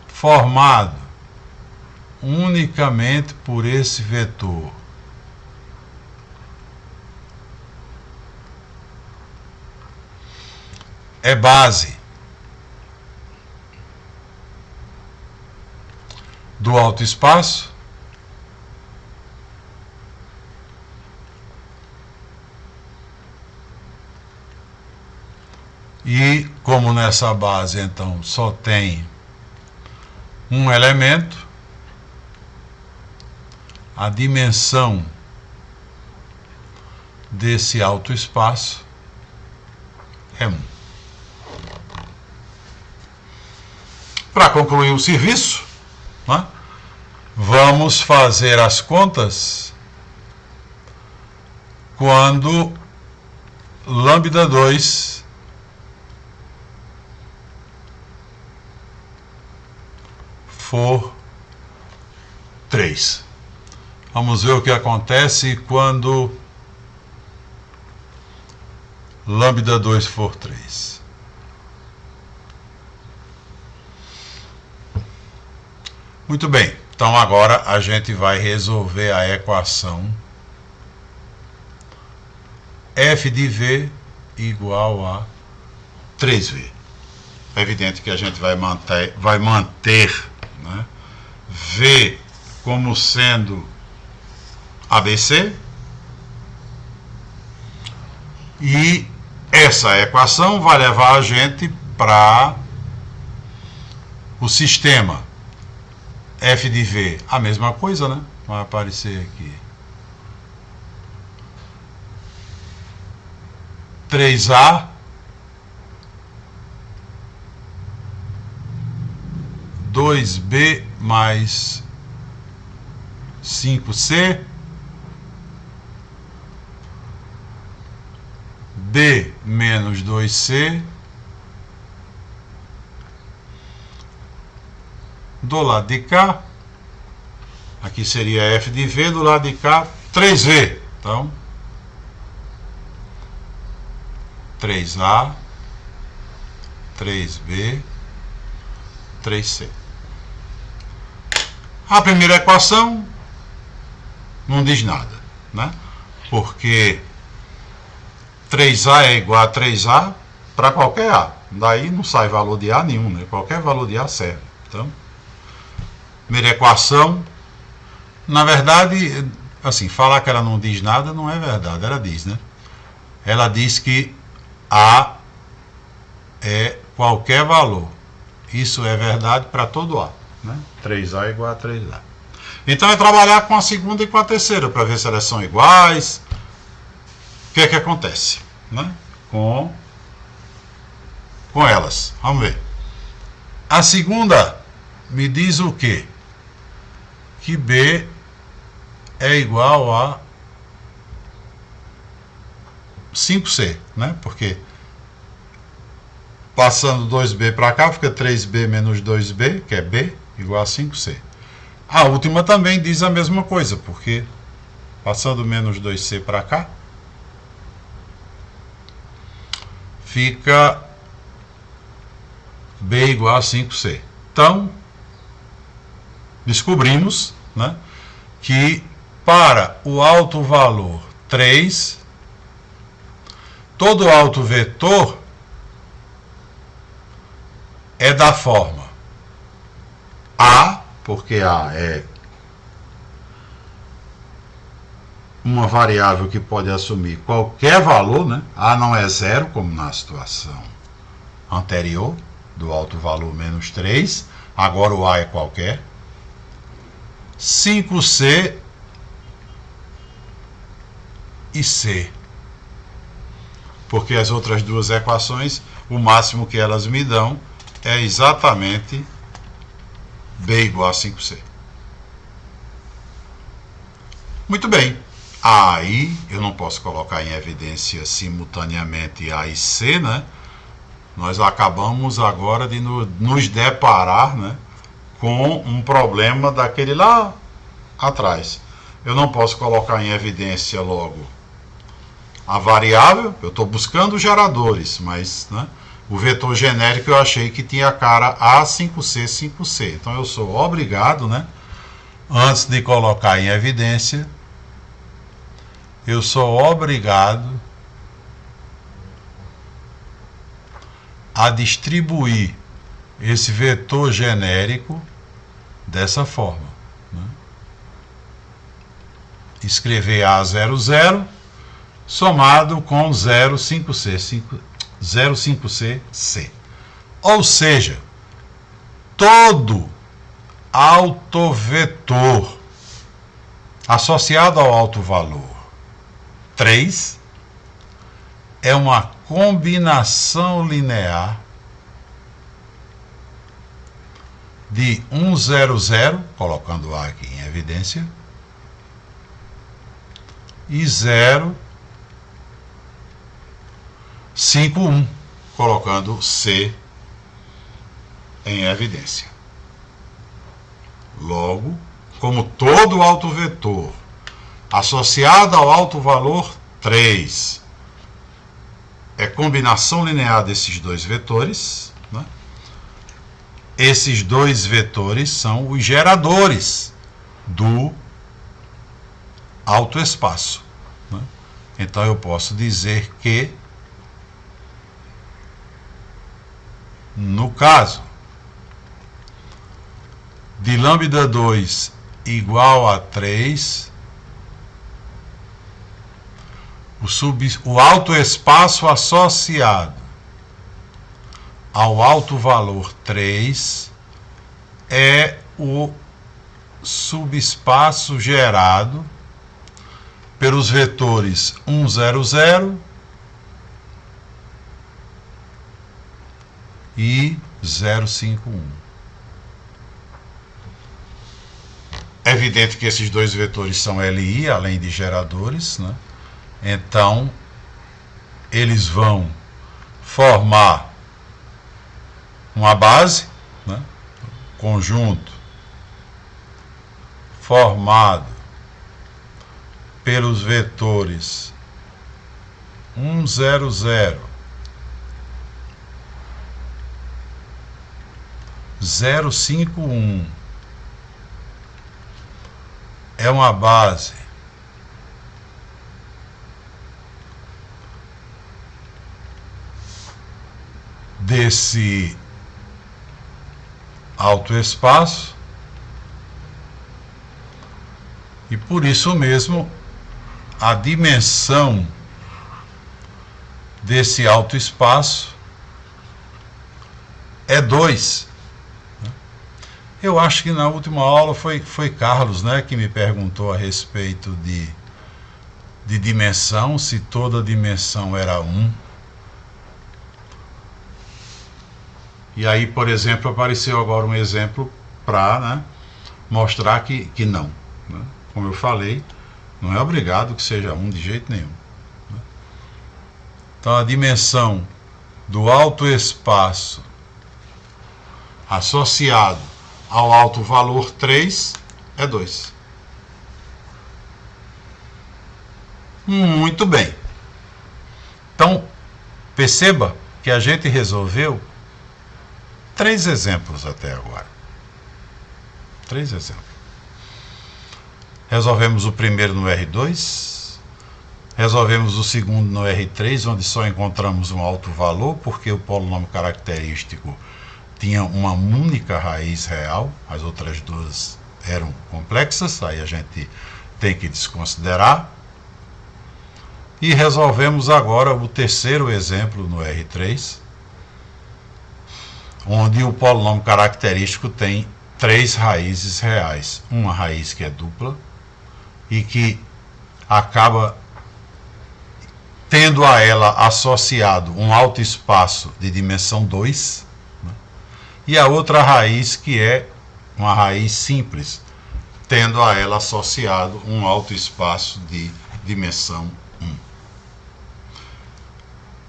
formado unicamente por esse vetor é base do alto espaço e, como nessa base então só tem um elemento, a dimensão desse alto espaço é 1. Para concluir o serviço, né, vamos fazer as contas quando lambda 2 for 3. Vamos ver o que acontece quando lambda 2 for 3. Muito bem, então agora a gente vai resolver a equação f de v igual a 3v. É evidente que a gente vai manter né, v como sendo ABC, e essa equação vai levar a gente para o sistema f de v, a mesma coisa, né? Vai aparecer aqui 3a dois b mais 5c b menos 2c do lado de cá, aqui seria f de v, do lado de cá 3v, então 3a 3b 3c. A primeira equação não diz nada, né? Porque 3a é igual a 3a para qualquer a. Daí não sai valor de a nenhum, né? Qualquer valor de a serve. Então, primeira equação, na verdade, assim, falar que ela não diz nada não é verdade, ela diz, né? Ela diz que a é qualquer valor. Isso é verdade para todo a, né? 3a é igual a 3a. Então é trabalhar com a segunda e com a terceira para ver se elas são iguais. O que é que acontece, né? Com elas. Vamos ver. A segunda me diz o quê? Que b é igual a 5c, né? Porque passando 2b para cá, fica 3b menos 2b, que é b, igual a 5c. A última também diz a mesma coisa, porque passando menos 2c para cá, fica b igual a 5c. Então, descobrimos, né, que para o alto valor 3, todo alto vetor é da forma A, porque A é uma variável que pode assumir qualquer valor, né? A não é zero, como na situação anterior, do alto valor menos 3. Agora o A é qualquer. 5C e C. Porque as outras duas equações, o máximo que elas me dão é exatamente b igual a 5c. Muito bem. Aí eu não posso colocar em evidência simultaneamente A e C, né? nós acabamos agora de nos deparar, né, com um problema daquele lá atrás. Eu não posso colocar em evidência logo a variável, eu estou buscando geradores, mas, né, o vetor genérico eu achei que tinha a cara A5C, 5C. Então eu sou obrigado, né, antes de colocar em evidência, eu sou obrigado a distribuir esse vetor genérico dessa forma, né? Escrever A00 somado com 05C, 05C. Ou seja, todo autovetor associado ao autovalor 3 é uma combinação linear de 100, colocando A aqui em evidência, e 051, colocando C em evidência. Logo, como todo autovetor associado ao autovalor 3 é combinação linear desses dois vetores, né? Esses dois vetores são os geradores do autoespaço, né? Então eu posso dizer que, no caso de lambda 2 igual a 3, o autoespaço associado ao autovalor 3 é o subespaço gerado pelos vetores 100 e 051. É evidente que esses dois vetores são LI, além de geradores, né? Então, eles vão formar uma base, né? Conjunto formado pelos vetores 100, 051 é uma base desse autoespaço, e por isso mesmo a dimensão desse autoespaço é 2. Eu acho que na última aula foi Carlos, né, que me perguntou a respeito de dimensão, se toda dimensão era 1. E aí, por exemplo, apareceu agora um exemplo para, né, mostrar que não, né? Como eu falei, não é obrigado que seja 1 de jeito nenhum, né? Então a dimensão do autoespaço associado ao autovalor 3 é 2. Muito bem. Então, perceba que a gente resolveu 3 exemplos até agora. 3 exemplos. Resolvemos o primeiro no R2, resolvemos o segundo no R3, onde só encontramos um autovalor, porque o polinômio característico tinha uma única raiz real, as outras duas eram complexas, aí a gente tem que desconsiderar. E resolvemos agora o terceiro exemplo no R3, onde o polinômio característico tem 3 raízes reais. Uma raiz que é dupla e que acaba tendo a ela associado um autoespaço de dimensão 2, né? E a outra raiz que é uma raiz simples, tendo a ela associado um autoespaço de dimensão 1.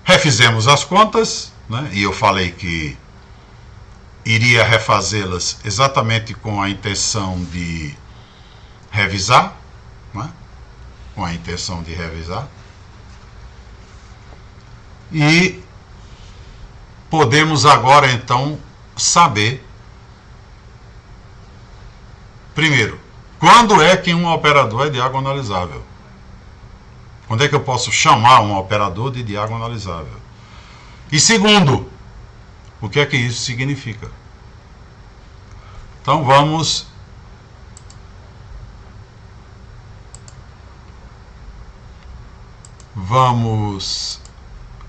Refizemos as contas, né? E eu falei que iria refazê-las exatamente com a intenção de revisar, né? Com a intenção de revisar. E podemos agora então saber, primeiro, quando é que um operador é diagonalizável? Quando é que eu posso chamar um operador de diagonalizável? E segundo, o que é que isso significa? Então vamos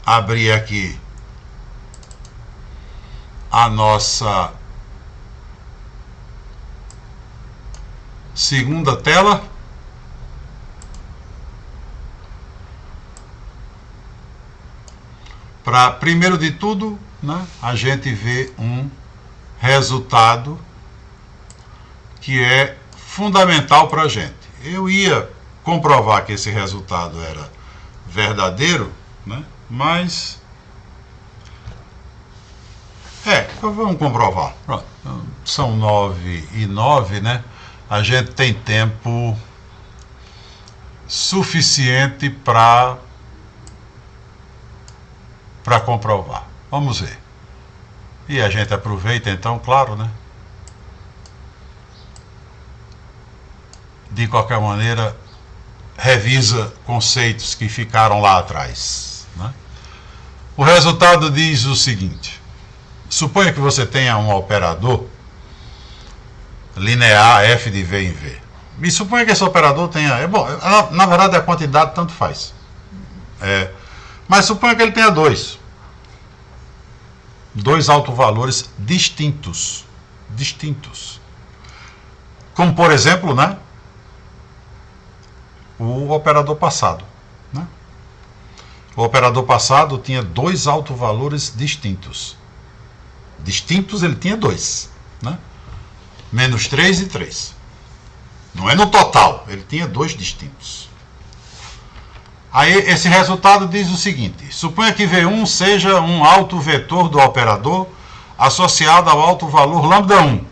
abrir aqui a nossa segunda tela. Para, primeiro de tudo, né, a gente vê um resultado que é fundamental para a gente. Eu ia comprovar que esse resultado era verdadeiro, né, mas vamos comprovar. Pronto. São 9h09, né? A gente tem tempo suficiente para comprovar. Vamos ver. E a gente aproveita então, claro, né? De qualquer maneira, revisa conceitos que ficaram lá atrás, né? O resultado diz o seguinte: suponha que você tenha um operador linear f de v em v. E suponha que esse operador tenha... bom, na verdade a quantidade tanto faz. Mas suponha que ele tenha dois autovalores distintos. Como, por exemplo, né, o operador passado. Né? O operador passado tinha dois autovalores distintos. Distintos ele tinha dois. Né? Menos 3 e 3. Não é no total, ele tinha dois distintos. Aí esse resultado diz o seguinte: suponha que V1 seja um autovetor do operador associado ao autovalor lambda1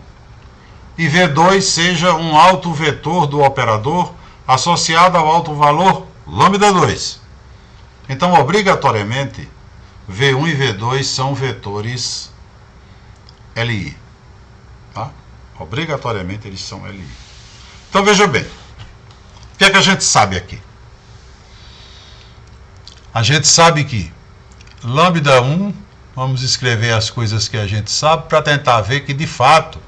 e V2 seja um autovetor do operador associado ao autovalor lambda2. Então, obrigatoriamente, V1 e V2 são vetores LI. Tá? Obrigatoriamente eles são LI. Então veja bem, o que é que a gente sabe aqui? A gente sabe que lambda 1, vamos escrever as coisas que a gente sabe para tentar ver que de fato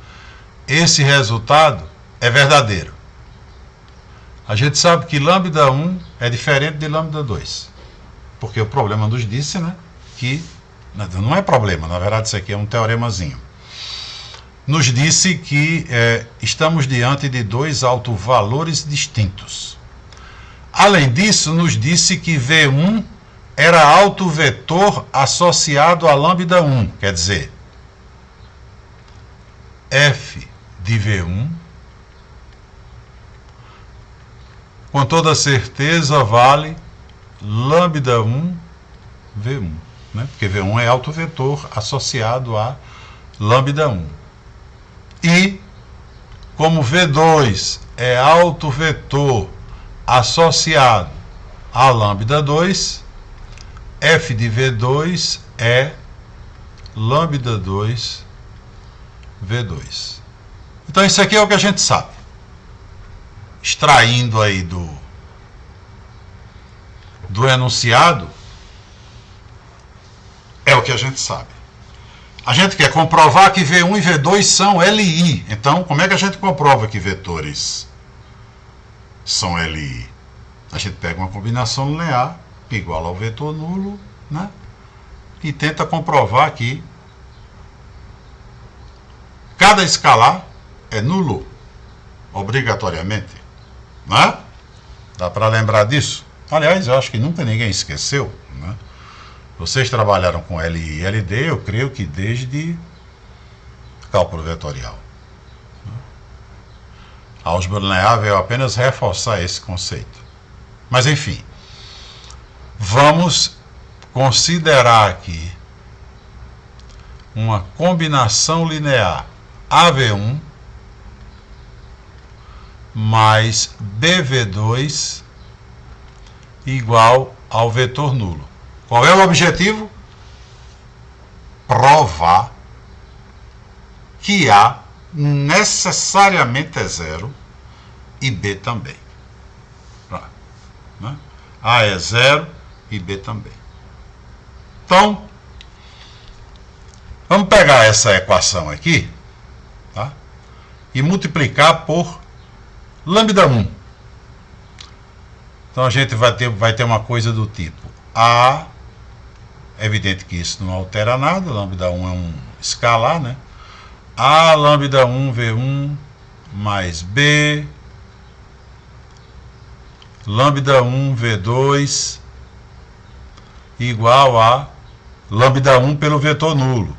esse resultado é verdadeiro. A gente sabe que lambda 1 é diferente de lambda 2, porque o problema nos disse, né, que não é problema, na verdade isso aqui é um teoremazinho. Nos disse que estamos diante de dois autovalores distintos. Além disso, nos disse que V1 era autovetor associado a lambda 1, quer dizer, f de V1 com toda certeza vale lambda 1 V1, né? Porque V1 é autovetor associado a lambda 1. E como V2 é autovetor associado a lambda 2, f de V2 é lambda 2 V2. Então isso aqui é o que a gente sabe. Extraindo aí do enunciado, é o que a gente sabe. A gente quer comprovar que V1 e V2 são LI. Então, como é que a gente comprova que vetores são LI? A gente pega uma combinação linear igual ao vetor nulo, né? E tenta comprovar que cada escalar é nulo, obrigatoriamente. Né? Dá para lembrar disso? Aliás, eu acho que nunca ninguém esqueceu. Né? Vocês trabalharam com LI e LD, eu creio que desde cálculo vetorial. A álgebra linear veio apenas reforçar esse conceito. Mas, enfim, vamos considerar aqui uma combinação linear AV1 mais BV2 igual ao vetor nulo. Qual é o objetivo? Provar que A necessariamente é zero e B também. A é zero e B também. Então, vamos pegar essa equação aqui, tá? E multiplicar por lambda 1. Então a gente vai ter uma coisa do tipo A, é evidente que isso não altera nada, lambda 1 é um escalar, né? A lambda 1 V1 mais B lambda 1 V2 igual a lambda 1 pelo vetor nulo.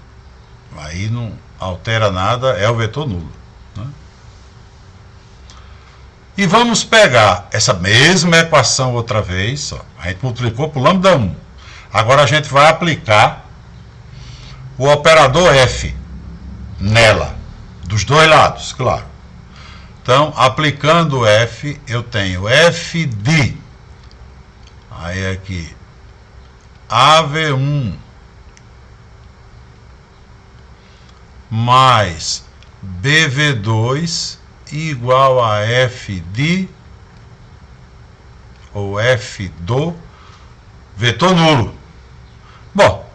Aí não altera nada, é o vetor nulo. Né? E vamos pegar essa mesma equação outra vez. Ó. A gente multiplicou por lambda 1. Agora a gente vai aplicar o operador F nela, dos dois lados, claro. Então, aplicando F, eu tenho F de, aí aqui, AV1 mais BV2 igual a F de, ou F do vetor nulo. Bom,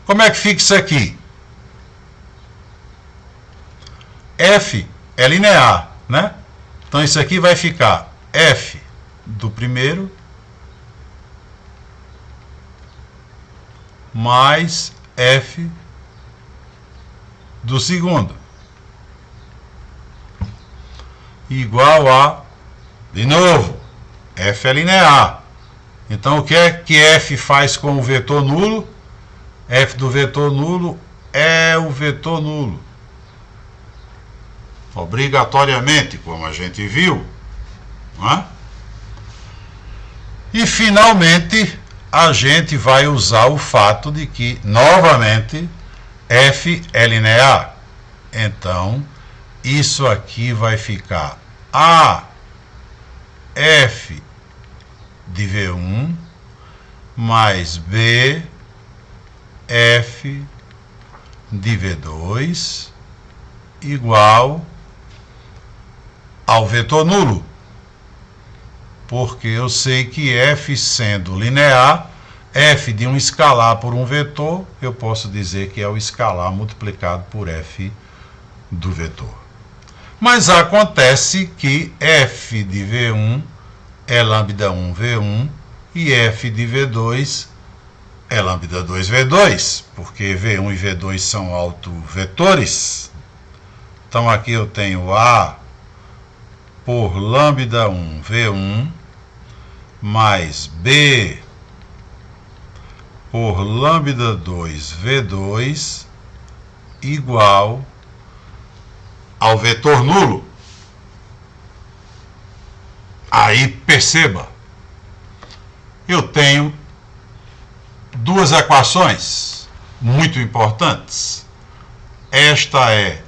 como é que fica isso aqui? F é linear, né? Então isso aqui vai ficar F do primeiro mais F do segundo igual a, de novo, F é linear. Então o que é que F faz com o vetor nulo? F do vetor nulo é o vetor nulo. Obrigatoriamente, como a gente viu. Não é? E finalmente a gente vai usar o fato de que, novamente, F é linear. Então, isso aqui vai ficar A F de V1 mais B F de V2 igual ao vetor nulo. Porque eu sei que F sendo linear, F de um escalar por um vetor, eu posso dizer que é o escalar multiplicado por F do vetor. Mas acontece que F de V1 é lambda 1 V1 e F de V2 é lambda 2 V2, porque V1 e V2 são autovetores. Então aqui eu tenho A por lambda 1 V1 mais B por lambda 2 V2 igual ao vetor nulo. Aí perceba, eu tenho duas equações muito importantes. Esta é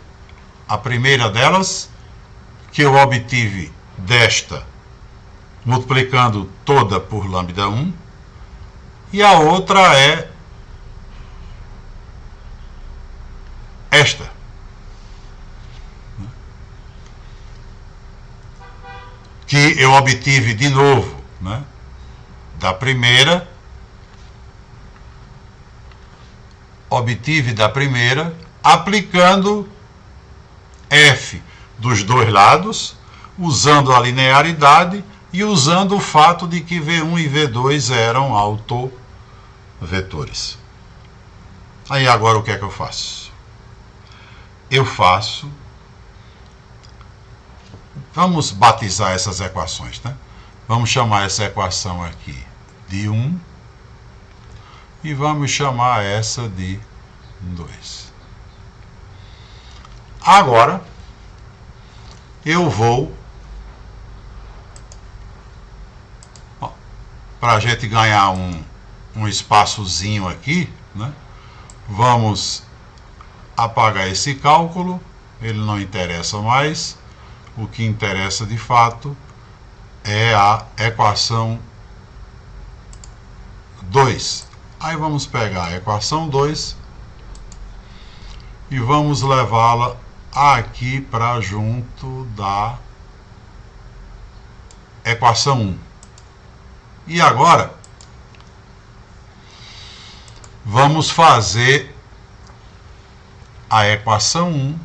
a primeira delas, que eu obtive desta, multiplicando toda por lambda 1, e a outra é esta. Que eu obtive de novo, né, da primeira, aplicando F dos dois lados, usando a linearidade e usando o fato de que V1 e V2 eram autovetores. Aí agora o que é que eu faço? Vamos batizar essas equações, né? Vamos chamar essa equação aqui de 1 e vamos chamar essa de 2. Agora, eu vou, para a gente ganhar um espaçozinho aqui, né? Vamos apagar esse cálculo, ele não interessa mais. O que interessa de fato é a equação 2. Aí vamos pegar a equação 2 e vamos levá-la aqui para junto da equação 1. E agora vamos fazer a equação 1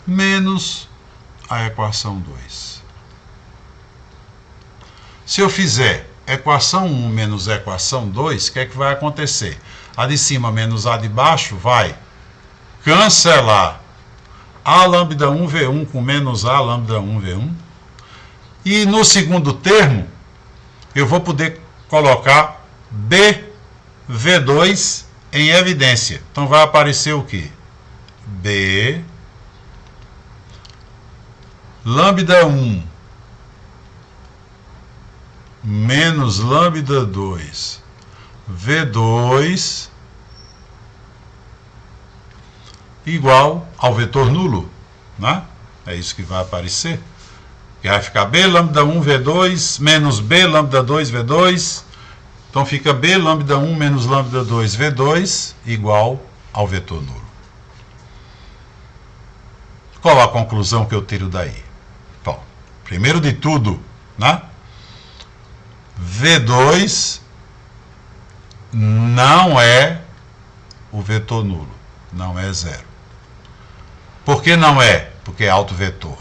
menos a equação 2. Se eu fizer equação 1 menos equação 2, o que é que vai acontecer? A de cima menos a de baixo vai cancelar a lambda 1 V1 com menos a lambda 1 V1. E no segundo termo, eu vou poder colocar B V2 em evidência. Então vai aparecer o quê? B lambda 1 menos lambda 2 V2 igual ao vetor nulo, né? É isso que vai aparecer. Que vai ficar B lambda 1 V2 menos B lambda 2 V2. Então fica B lambda 1 menos lambda 2 V2 igual ao vetor nulo. Qual a conclusão que eu tiro daí? Bom, primeiro de tudo, né? V2 não é o vetor nulo, não é zero. Por que não é? Porque é autovetor.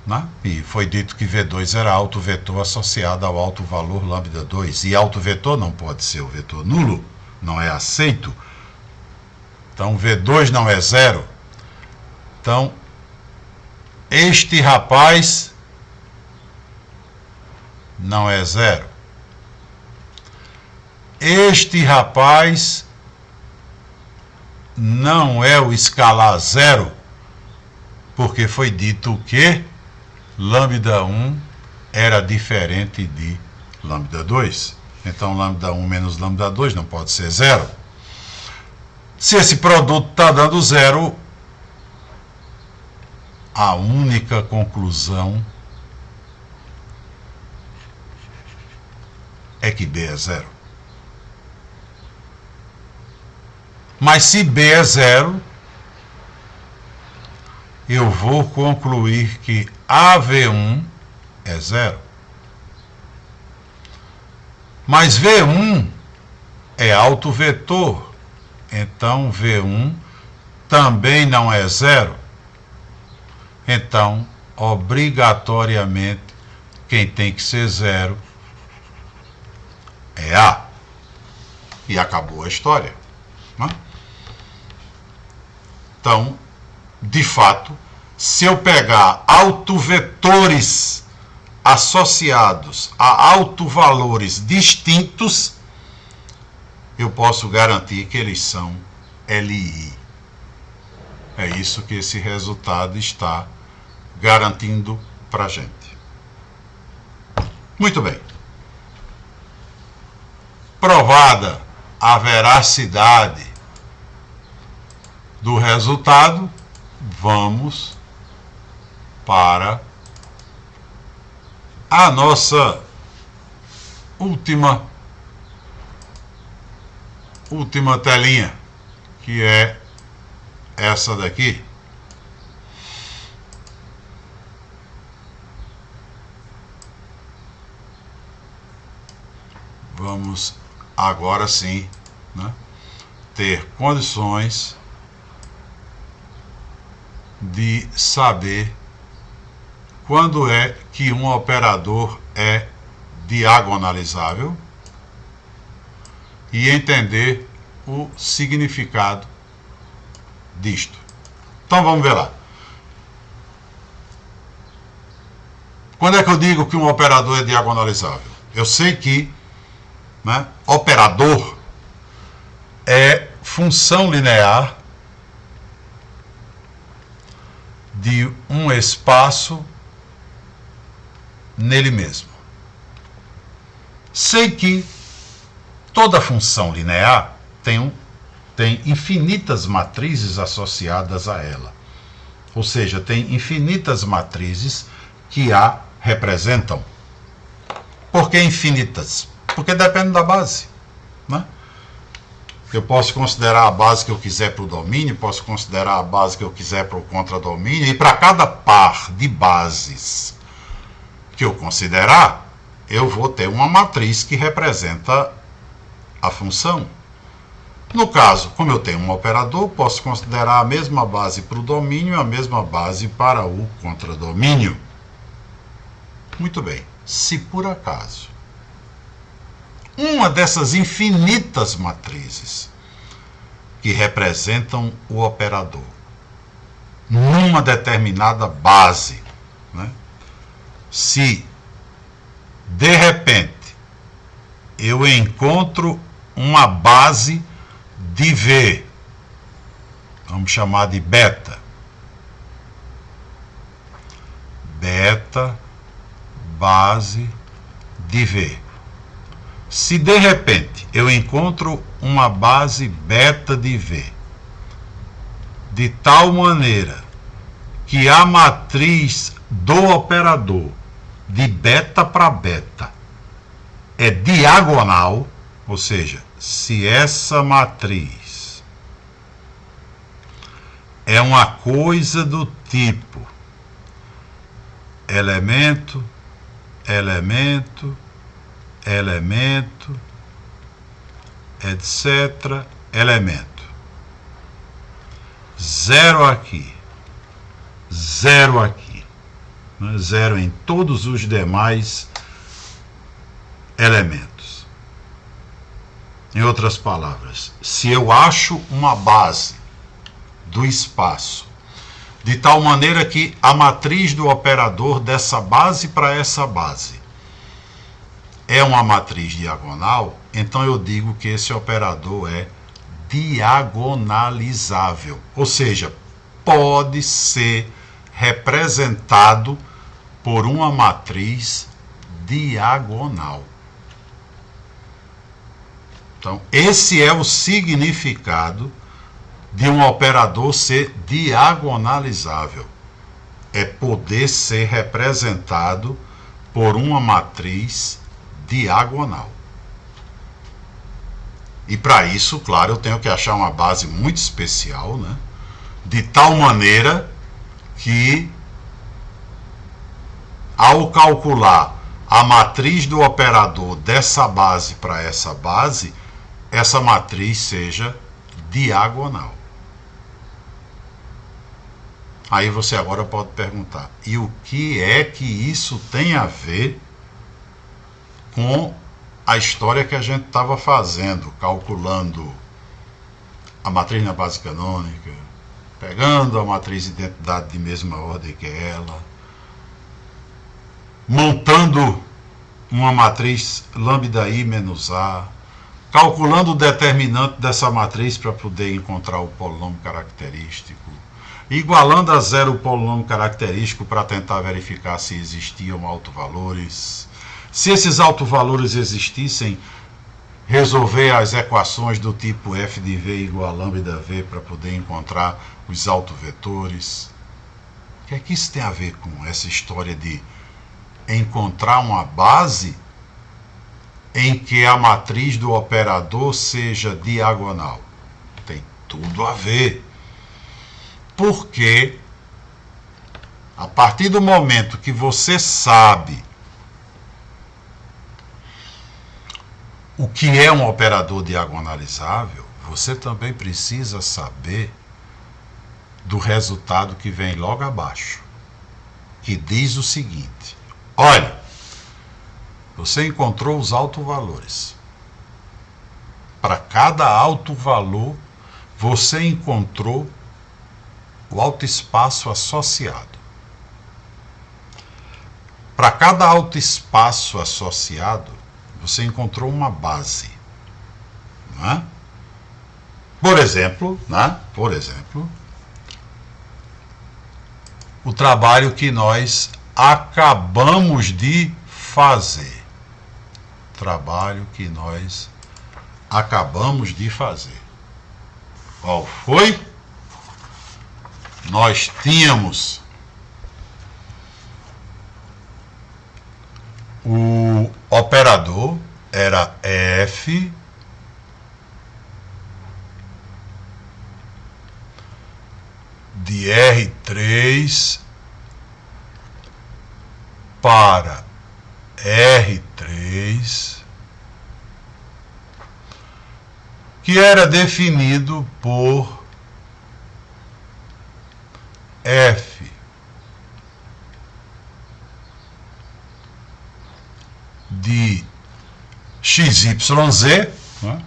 Né? E foi dito que V2 era autovetor associado ao alto valor lambda 2. E autovetor não pode ser o vetor nulo, não é aceito. Então V2 não é zero. Então, este rapaz não é zero. Este rapaz não é o escalar zero, porque foi dito que lambda 1 era diferente de lambda 2. Então, lambda 1 menos lambda 2 não pode ser zero. Se esse produto está dando zero, a única conclusão é que B é zero. Mas se B é zero, eu vou concluir que AV1 é zero. Mas V1 é autovetor, então V1 também não é zero. Então, obrigatoriamente, quem tem que ser zero é A. E acabou a história. Né? Então, de fato, se eu pegar autovetores associados a autovalores distintos, eu posso garantir que eles são LI. É isso que esse resultado está garantindo para a gente. Muito bem. Provada a veracidade do resultado, vamos para a nossa última telinha, que é essa daqui. Vamos agora sim, né, ter condições de saber quando é que um operador é diagonalizável e entender o significado disto. Então vamos ver lá. Quando é que eu digo que um operador é diagonalizável? Eu sei que, né, operador é função linear de um espaço nele mesmo. Sei que toda função linear tem infinitas matrizes associadas a ela. Ou seja, tem infinitas matrizes que a representam. Por que infinitas? Porque depende da base, né? Eu posso considerar a base que eu quiser para o domínio, posso considerar a base que eu quiser para o contradomínio, e para cada par de bases que eu considerar, eu vou ter uma matriz que representa a função. No caso, como eu tenho um operador, posso considerar a mesma base para o domínio e a mesma base para o contradomínio. Muito bem. Se por acaso uma dessas infinitas matrizes que representam o operador numa determinada base, né? Se de repente eu encontro uma base de V, vamos chamar de beta, base de V. Se de repente eu encontro uma base beta de V, de tal maneira que a matriz do operador de beta para beta é diagonal, ou seja, se essa matriz é uma coisa do tipo elemento, elemento, elemento, etc., elemento. Zero aqui, zero aqui, né? Zero em todos os demais elementos. Em outras palavras, se eu acho uma base do espaço de tal maneira que a matriz do operador dessa base para essa base é uma matriz diagonal, então eu digo que esse operador é diagonalizável, ou seja, pode ser representado por uma matriz diagonal. Então, esse é o significado de um operador ser diagonalizável. É poder ser representado por uma matriz diagonal. E para isso, claro, eu tenho que achar uma base muito especial, né? De tal maneira que, ao calcular a matriz do operador dessa base para essa base, essa matriz seja diagonal. Aí você agora pode perguntar, e o que é que isso tem a ver com a história que a gente estava fazendo, calculando a matriz na base canônica, pegando a matriz de identidade de mesma ordem que ela, montando uma matriz lambda i menos a, calculando o determinante dessa matriz para poder encontrar o polinômio característico, igualando a zero o polinômio característico para tentar verificar se existiam autovalores. Se esses autovalores existissem, resolver as equações do tipo f de v igual a lambda v para poder encontrar os autovetores. O que é que isso tem a ver com essa história de encontrar uma base em que a matriz do operador seja diagonal? Tem tudo a ver. Porque a partir do momento que você sabe o que é um operador diagonalizável, você também precisa saber do resultado que vem logo abaixo, que diz o seguinte: olha, você encontrou os autovalores. Para cada autovalor, você encontrou o autoespaço associado. Para cada autoespaço associado, você encontrou uma base. Não é? Por exemplo, o trabalho que nós acabamos de fazer. trabalho que nós acabamos de fazer. Qual foi? Nós tínhamos o operador, era F de R3 para R3, que era definido por F de XYZ, né,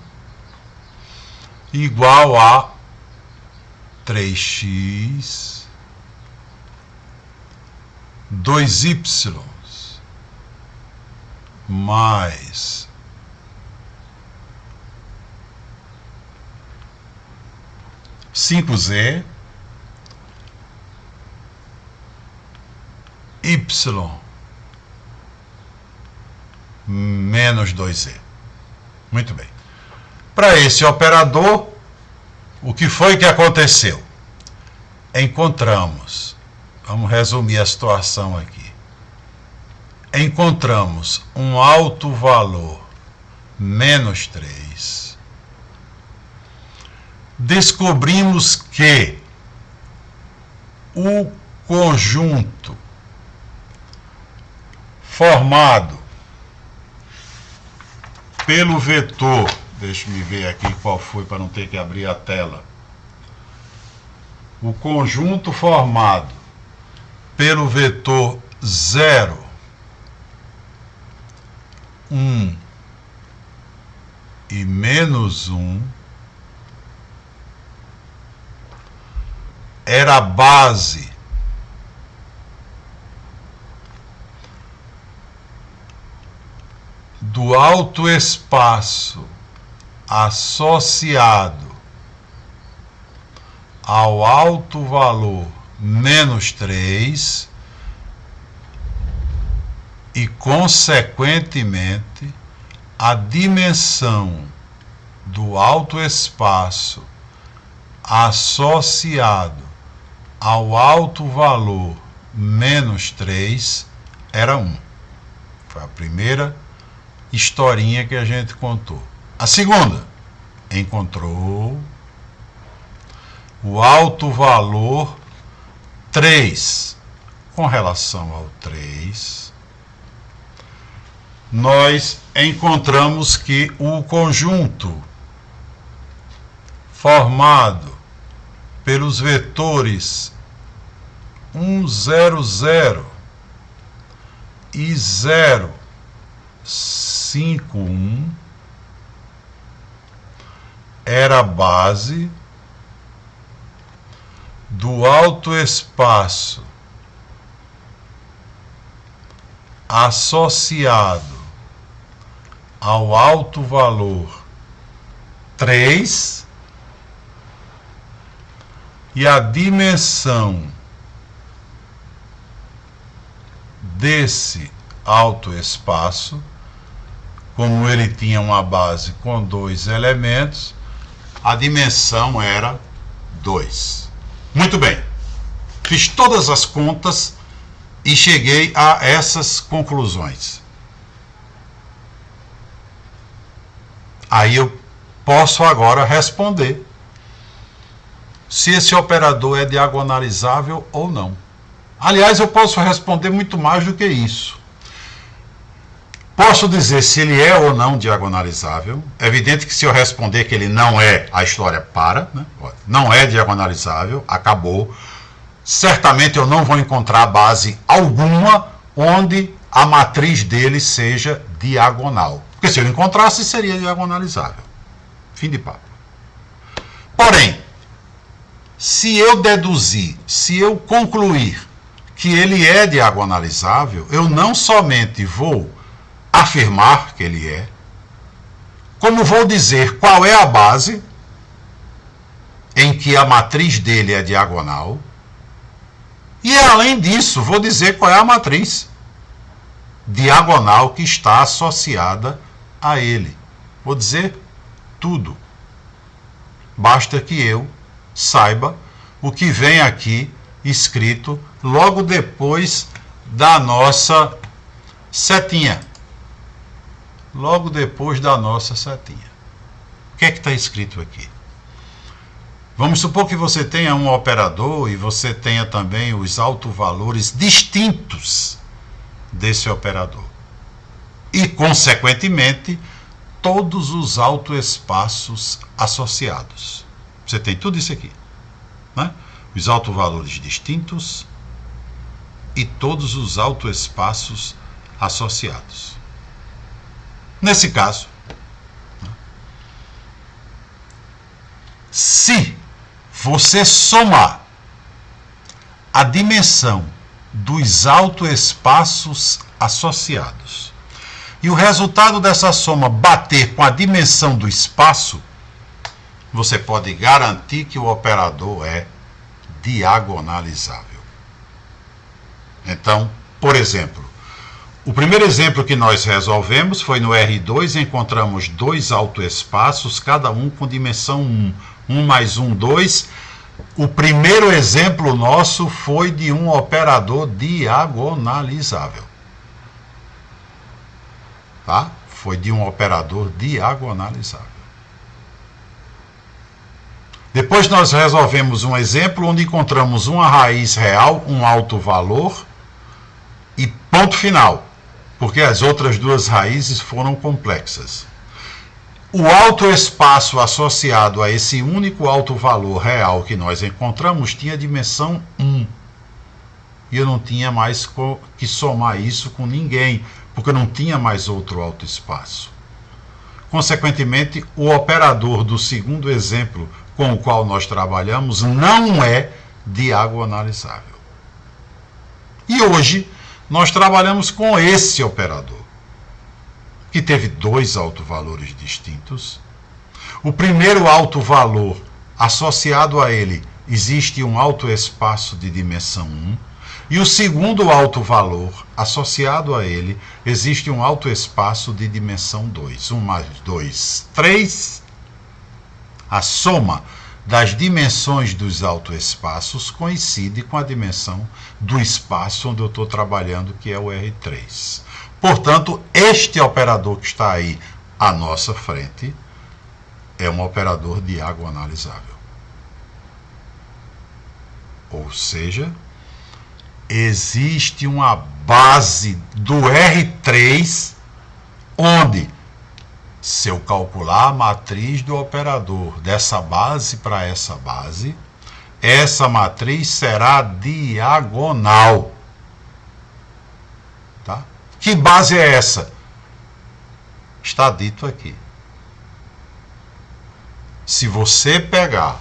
igual a 3x 2y mais cinco z y menos 2z. Muito bem. Para esse operador, o que foi que aconteceu? Encontramos, vamos resumir a situação aqui. Encontramos um alto valor menos 3. Descobrimos que o conjunto formado pelo vetor, deixa eu ver aqui qual foi para não ter que abrir a tela. O conjunto formado pelo vetor 0, 1 e menos 1 era a base do alto espaço associado ao alto valor menos 3 e, consequentemente, a dimensão do alto espaço associado ao alto valor menos 3 era 1. Foi a primeira historinha que a gente contou. A segunda, encontrou o alto valor 3. Com relação ao 3, nós encontramos que o conjunto formado pelos vetores 1, 0, 0 e 0, 5, 1 era a base do alto espaço associado ao alto valor 3 e a dimensão desse alto espaço, como ele tinha uma base com 2 elementos, a dimensão era 2. Muito bem. Fiz todas as contas e cheguei a essas conclusões. Aí eu posso agora responder se esse operador é diagonalizável ou não. Aliás, eu posso responder muito mais do que isso. Posso dizer se ele é ou não diagonalizável. É evidente que se eu responder que ele não é, a história para, né? Não é diagonalizável, acabou. Certamente eu não vou encontrar base alguma onde a matriz dele seja diagonal. Porque se eu encontrasse, seria diagonalizável. Fim de papo. Porém, se eu deduzir, se eu concluir que ele é diagonalizável, eu não somente vou afirmar que ele é, como vou dizer qual é a base em que a matriz dele é diagonal, e além disso, vou dizer qual é a matriz diagonal que está associada a ele. Vou dizer tudo. Basta que eu saiba o que vem aqui escrito logo depois da nossa setinha. Logo depois da nossa setinha. O que é que está escrito aqui? Vamos supor que você tenha um operador e você tenha também os autovalores distintos desse operador. E, consequentemente, todos os autoespaços associados. Você tem tudo isso aqui, né? Os autovalores distintos e todos os autoespaços associados. Nesse caso, se você somar a dimensão dos autoespaços associados e o resultado dessa soma bater com a dimensão do espaço, você pode garantir que o operador é diagonalizável. Então, por exemplo, o primeiro exemplo que nós resolvemos foi no R2, encontramos dois autoespaços, cada um com dimensão 1. 1 mais 1, 2. O primeiro exemplo nosso foi de um operador diagonalizável. Tá? Foi de um operador diagonalizável. Depois nós resolvemos um exemplo onde encontramos uma raiz real, um alto valor e ponto final, porque as outras duas raízes foram complexas. O autoespaço associado a esse único alto valor real que nós encontramos tinha dimensão 1. E eu não tinha mais que somar isso com ninguém, porque não tinha mais outro autoespaço. Consequentemente, o operador do segundo exemplo com o qual nós trabalhamos não é diagonalizável. E hoje nós trabalhamos com esse operador, que teve dois autovalores distintos. O primeiro autovalor, associado a ele, existe um autoespaço de dimensão 1. E o segundo autovalor, associado a ele, existe um autoespaço de dimensão 2. 1 mais 2, 3. A soma das dimensões dos autoespaços coincide com a dimensão do espaço onde eu estou trabalhando, que é o R3. Portanto, este operador que está aí à nossa frente é um operador diagonalizável. Ou seja, existe uma base do R3 onde, se eu calcular a matriz do operador dessa base para essa matriz será diagonal. Tá? Que base é essa? Está dito aqui. Se você pegar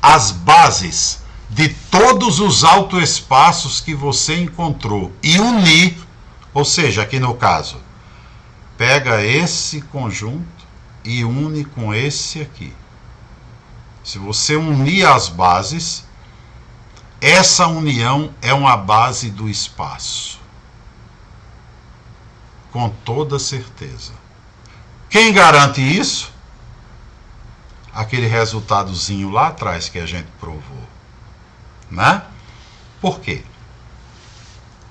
as bases de todos os autoespaços que você encontrou e unir, ou seja, aqui no caso, pega esse conjunto e une com esse aqui. Se você unir as bases, essa união é uma base do espaço. Com toda certeza. Quem garante isso? Aquele resultadozinho lá atrás que a gente provou. Né? Por quê?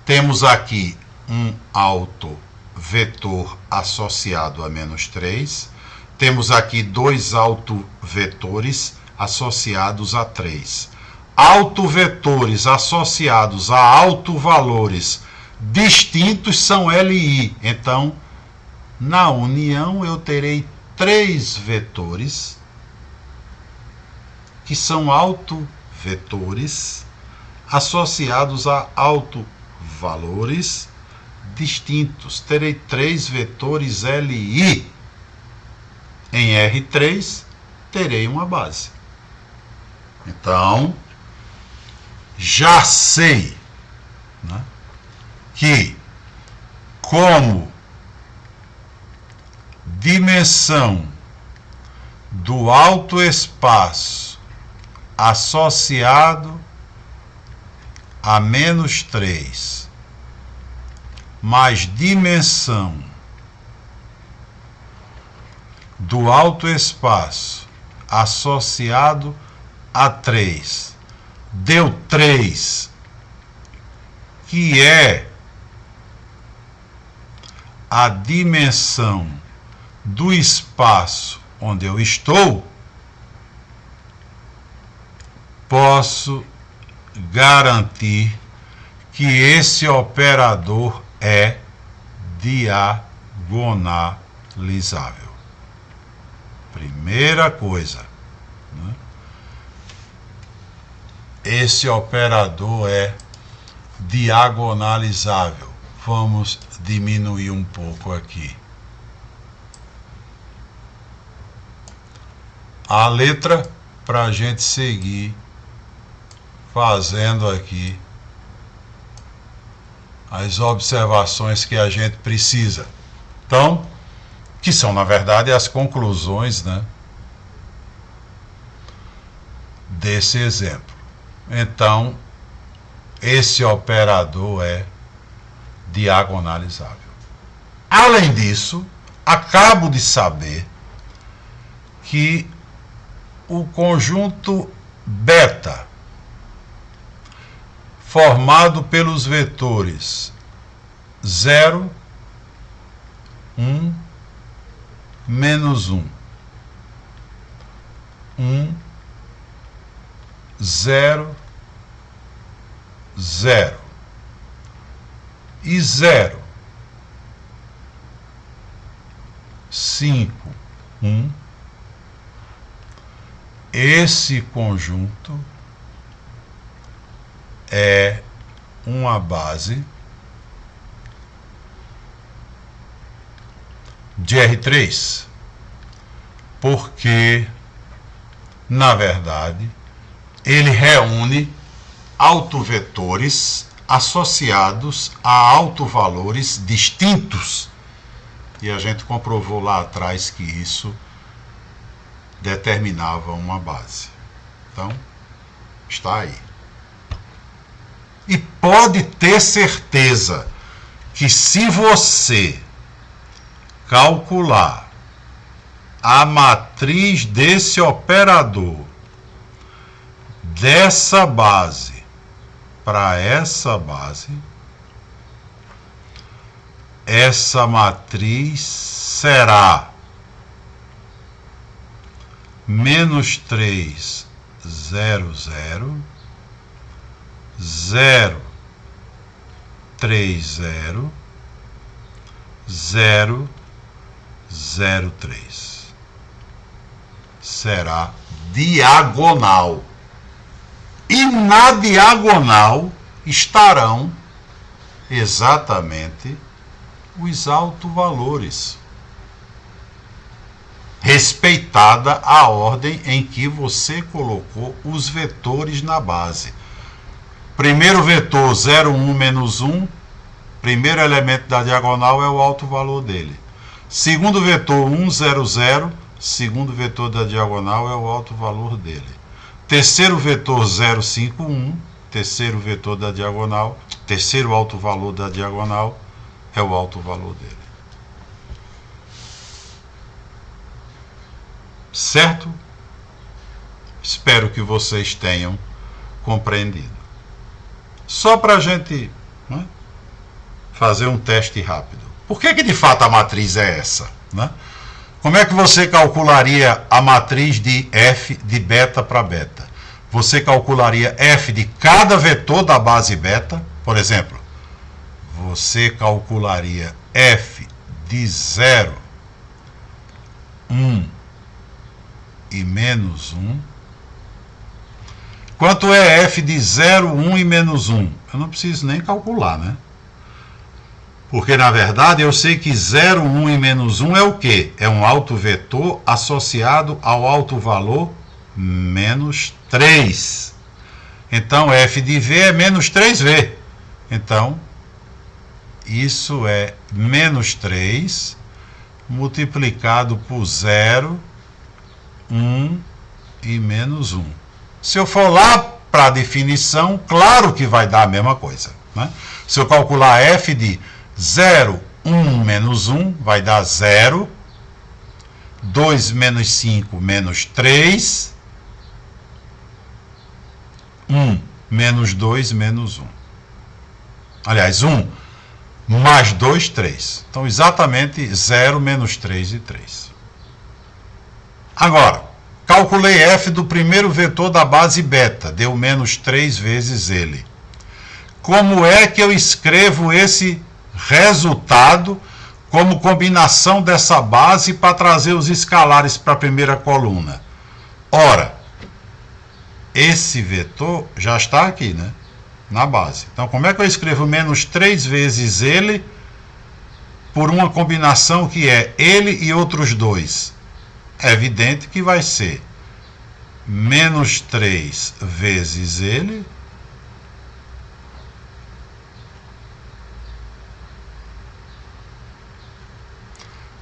Temos aqui um autovetor associado a menos 3. Temos aqui dois autovetores associados a 3. Autovetores associados a autovalores distintos são LI. Então, na união eu terei 3 vetores que são autovetores associados a autovalores distintos. Terei 3 vetores LI. Em R3 terei uma base. Então, já sei, né, que como dimensão do autoespaço associado a menos 3 mais dimensão do alto espaço associado a 3 deu 3, que é a dimensão do espaço onde eu estou, posso garantir que esse operador é diagonalizável. Primeira coisa, né? Esse operador é diagonalizável. Vamos diminuir um pouco aqui. A letra para a gente seguir fazendo aqui as observações que a gente precisa. Então, que são, na verdade, as conclusões, né, desse exemplo. Então, esse operador é diagonalizável. Além disso, acabo de saber que o conjunto beta, formado pelos vetores 0, 1, menos 1, 1, 0, 0 e 0, 5, 1, esse conjunto é uma base de R3, porque, na verdade, ele reúne autovetores associados a autovalores distintos. E a gente comprovou lá atrás que isso determinava uma base. Então, está aí. E pode ter certeza que se você calcular a matriz desse operador dessa base para essa base, essa matriz será menos 3, 0, 0, 0, 3, 0, 0, 0, 3. Será diagonal. E na diagonal estarão exatamente os autovalores, respeitada a ordem em que você colocou os vetores na base. Primeiro vetor 0, 1, menos 1, primeiro elemento da diagonal é o autovalor dele. Segundo vetor 1, 0, 0, segundo vetor da diagonal é o autovalor dele. Terceiro vetor 0, 5, 1, terceiro vetor da diagonal, terceiro autovalor da diagonal é o autovalor dele. Certo? Espero que vocês tenham compreendido. Só para a gente, né, fazer um teste rápido. Por que de fato a matriz é essa, né? Como é que você calcularia a matriz de f de beta para beta? Você calcularia f de cada vetor da base beta, por exemplo, você calcularia f de 0, 1 e menos 1. Quanto é f de 0, 1 e menos 1? Eu não preciso nem calcular, né? Porque, na verdade, eu sei que 0, 1 e menos 1 é o quê? É um autovetor associado ao autovalor menos 3. Então, f de v é menos 3v. Então, isso é menos 3 multiplicado por 0, 1 e menos 1. Se eu for lá para a definição, claro que vai dar a mesma coisa, né? Se eu calcular f de 0, 1 menos 1, vai dar 0. 2 menos 5 menos 3, 1 menos 2 menos 1. Aliás, 1 mais 2, 3. Então, exatamente 0 menos 3 e 3. Agora, calculei f do primeiro vetor da base beta, deu menos 3 vezes ele. Como é que eu escrevo esse resultado como combinação dessa base para trazer os escalares para a primeira coluna? Ora, esse vetor já está aqui, né? Na base. Então, como é que eu escrevo menos 3 vezes ele por uma combinação que é ele e outros dois? É evidente que vai ser menos 3 vezes ele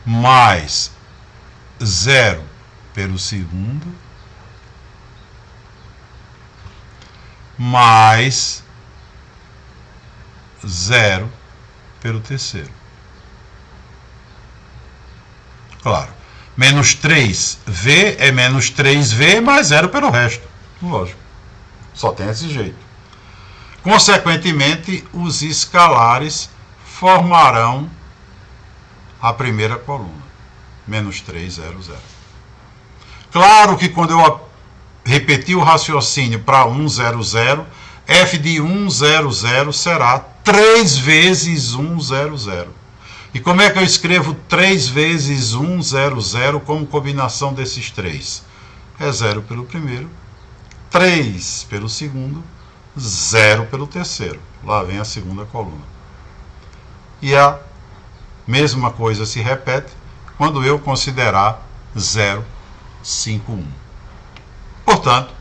mais 0 pelo segundo mais 0 pelo terceiro. Claro, menos 3v é menos 3v mais 0 pelo resto. Lógico, só tem esse jeito. Consequentemente, os escalares formarão a primeira coluna, menos 3, 0, 0. Claro que quando eu repetir o raciocínio para 1, 0, 0, f de 1, 0, 0 será 3 vezes 1, 0, 0. E como é que eu escrevo 3 vezes 1, 0, 0 como combinação desses 3? É 0 pelo primeiro, 3 pelo segundo, 0 pelo terceiro. Lá vem a segunda coluna. E a mesma coisa se repete quando eu considerar 0, 5, 1. Portanto,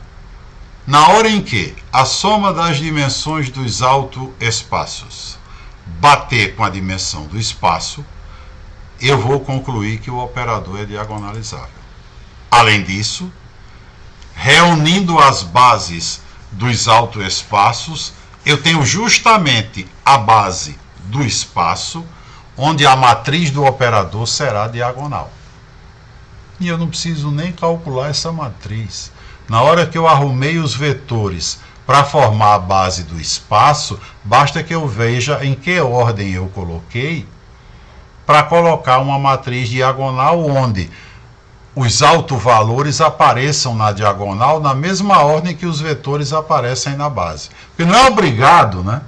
na hora em que a soma das dimensões dos autoespaços bater com a dimensão do espaço, eu vou concluir que o operador é diagonalizável. Além disso, reunindo as bases dos autoespaços, eu tenho justamente a base do espaço, onde a matriz do operador será diagonal. E eu não preciso nem calcular essa matriz. Na hora que eu arrumei os vetores para formar a base do espaço, basta que eu veja em que ordem eu coloquei para colocar uma matriz diagonal onde os autovalores apareçam na diagonal na mesma ordem que os vetores aparecem na base. Porque não é obrigado, né,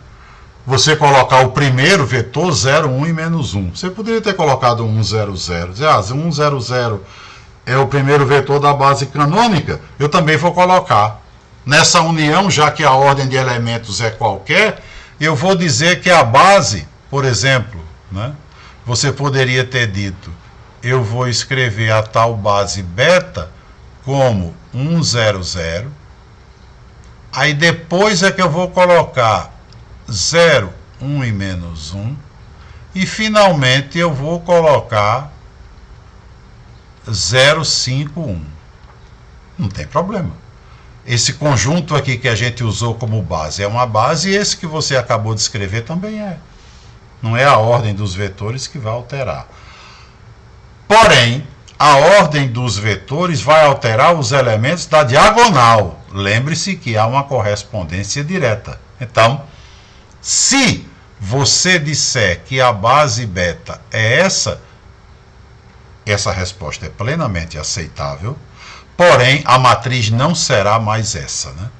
você colocar o primeiro vetor 0, 1 e menos 1. Você poderia ter colocado 1, 0, 0. Dizer, 1, 0, 0 é o primeiro vetor da base canônica, eu também vou colocar. Nessa união, já que a ordem de elementos é qualquer, eu vou dizer que a base, por exemplo, né, você poderia ter dito, eu vou escrever a tal base beta como 1, 0, 0, aí depois é que eu vou colocar 0, 1 e menos 1, e finalmente eu vou colocar 0, 5, 1. Não tem problema. Esse conjunto aqui que a gente usou como base é uma base e esse que você acabou de escrever também é. Não é a ordem dos vetores que vai alterar. Porém, a ordem dos vetores vai alterar os elementos da diagonal. Lembre-se que há uma correspondência direta. Então, se você disser que a base beta é essa resposta é plenamente aceitável, porém a matriz não será mais essa, né?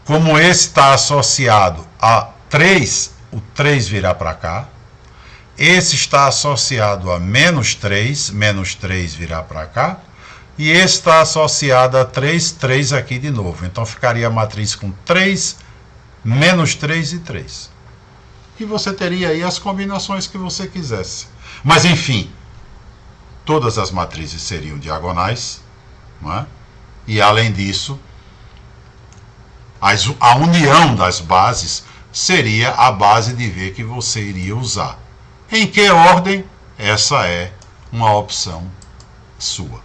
Como esse está associado a 3, o 3 virá para cá. Esse está associado a menos 3 virá para cá. E esse está associado a 3, 3 aqui de novo. Então ficaria a matriz com 3, menos 3 e 3. E você teria aí as combinações que você quisesse. Mas enfim, todas as matrizes seriam diagonais, não é? E além disso, a união das bases seria a base de V que você iria usar. Em que ordem? Essa é uma opção sua.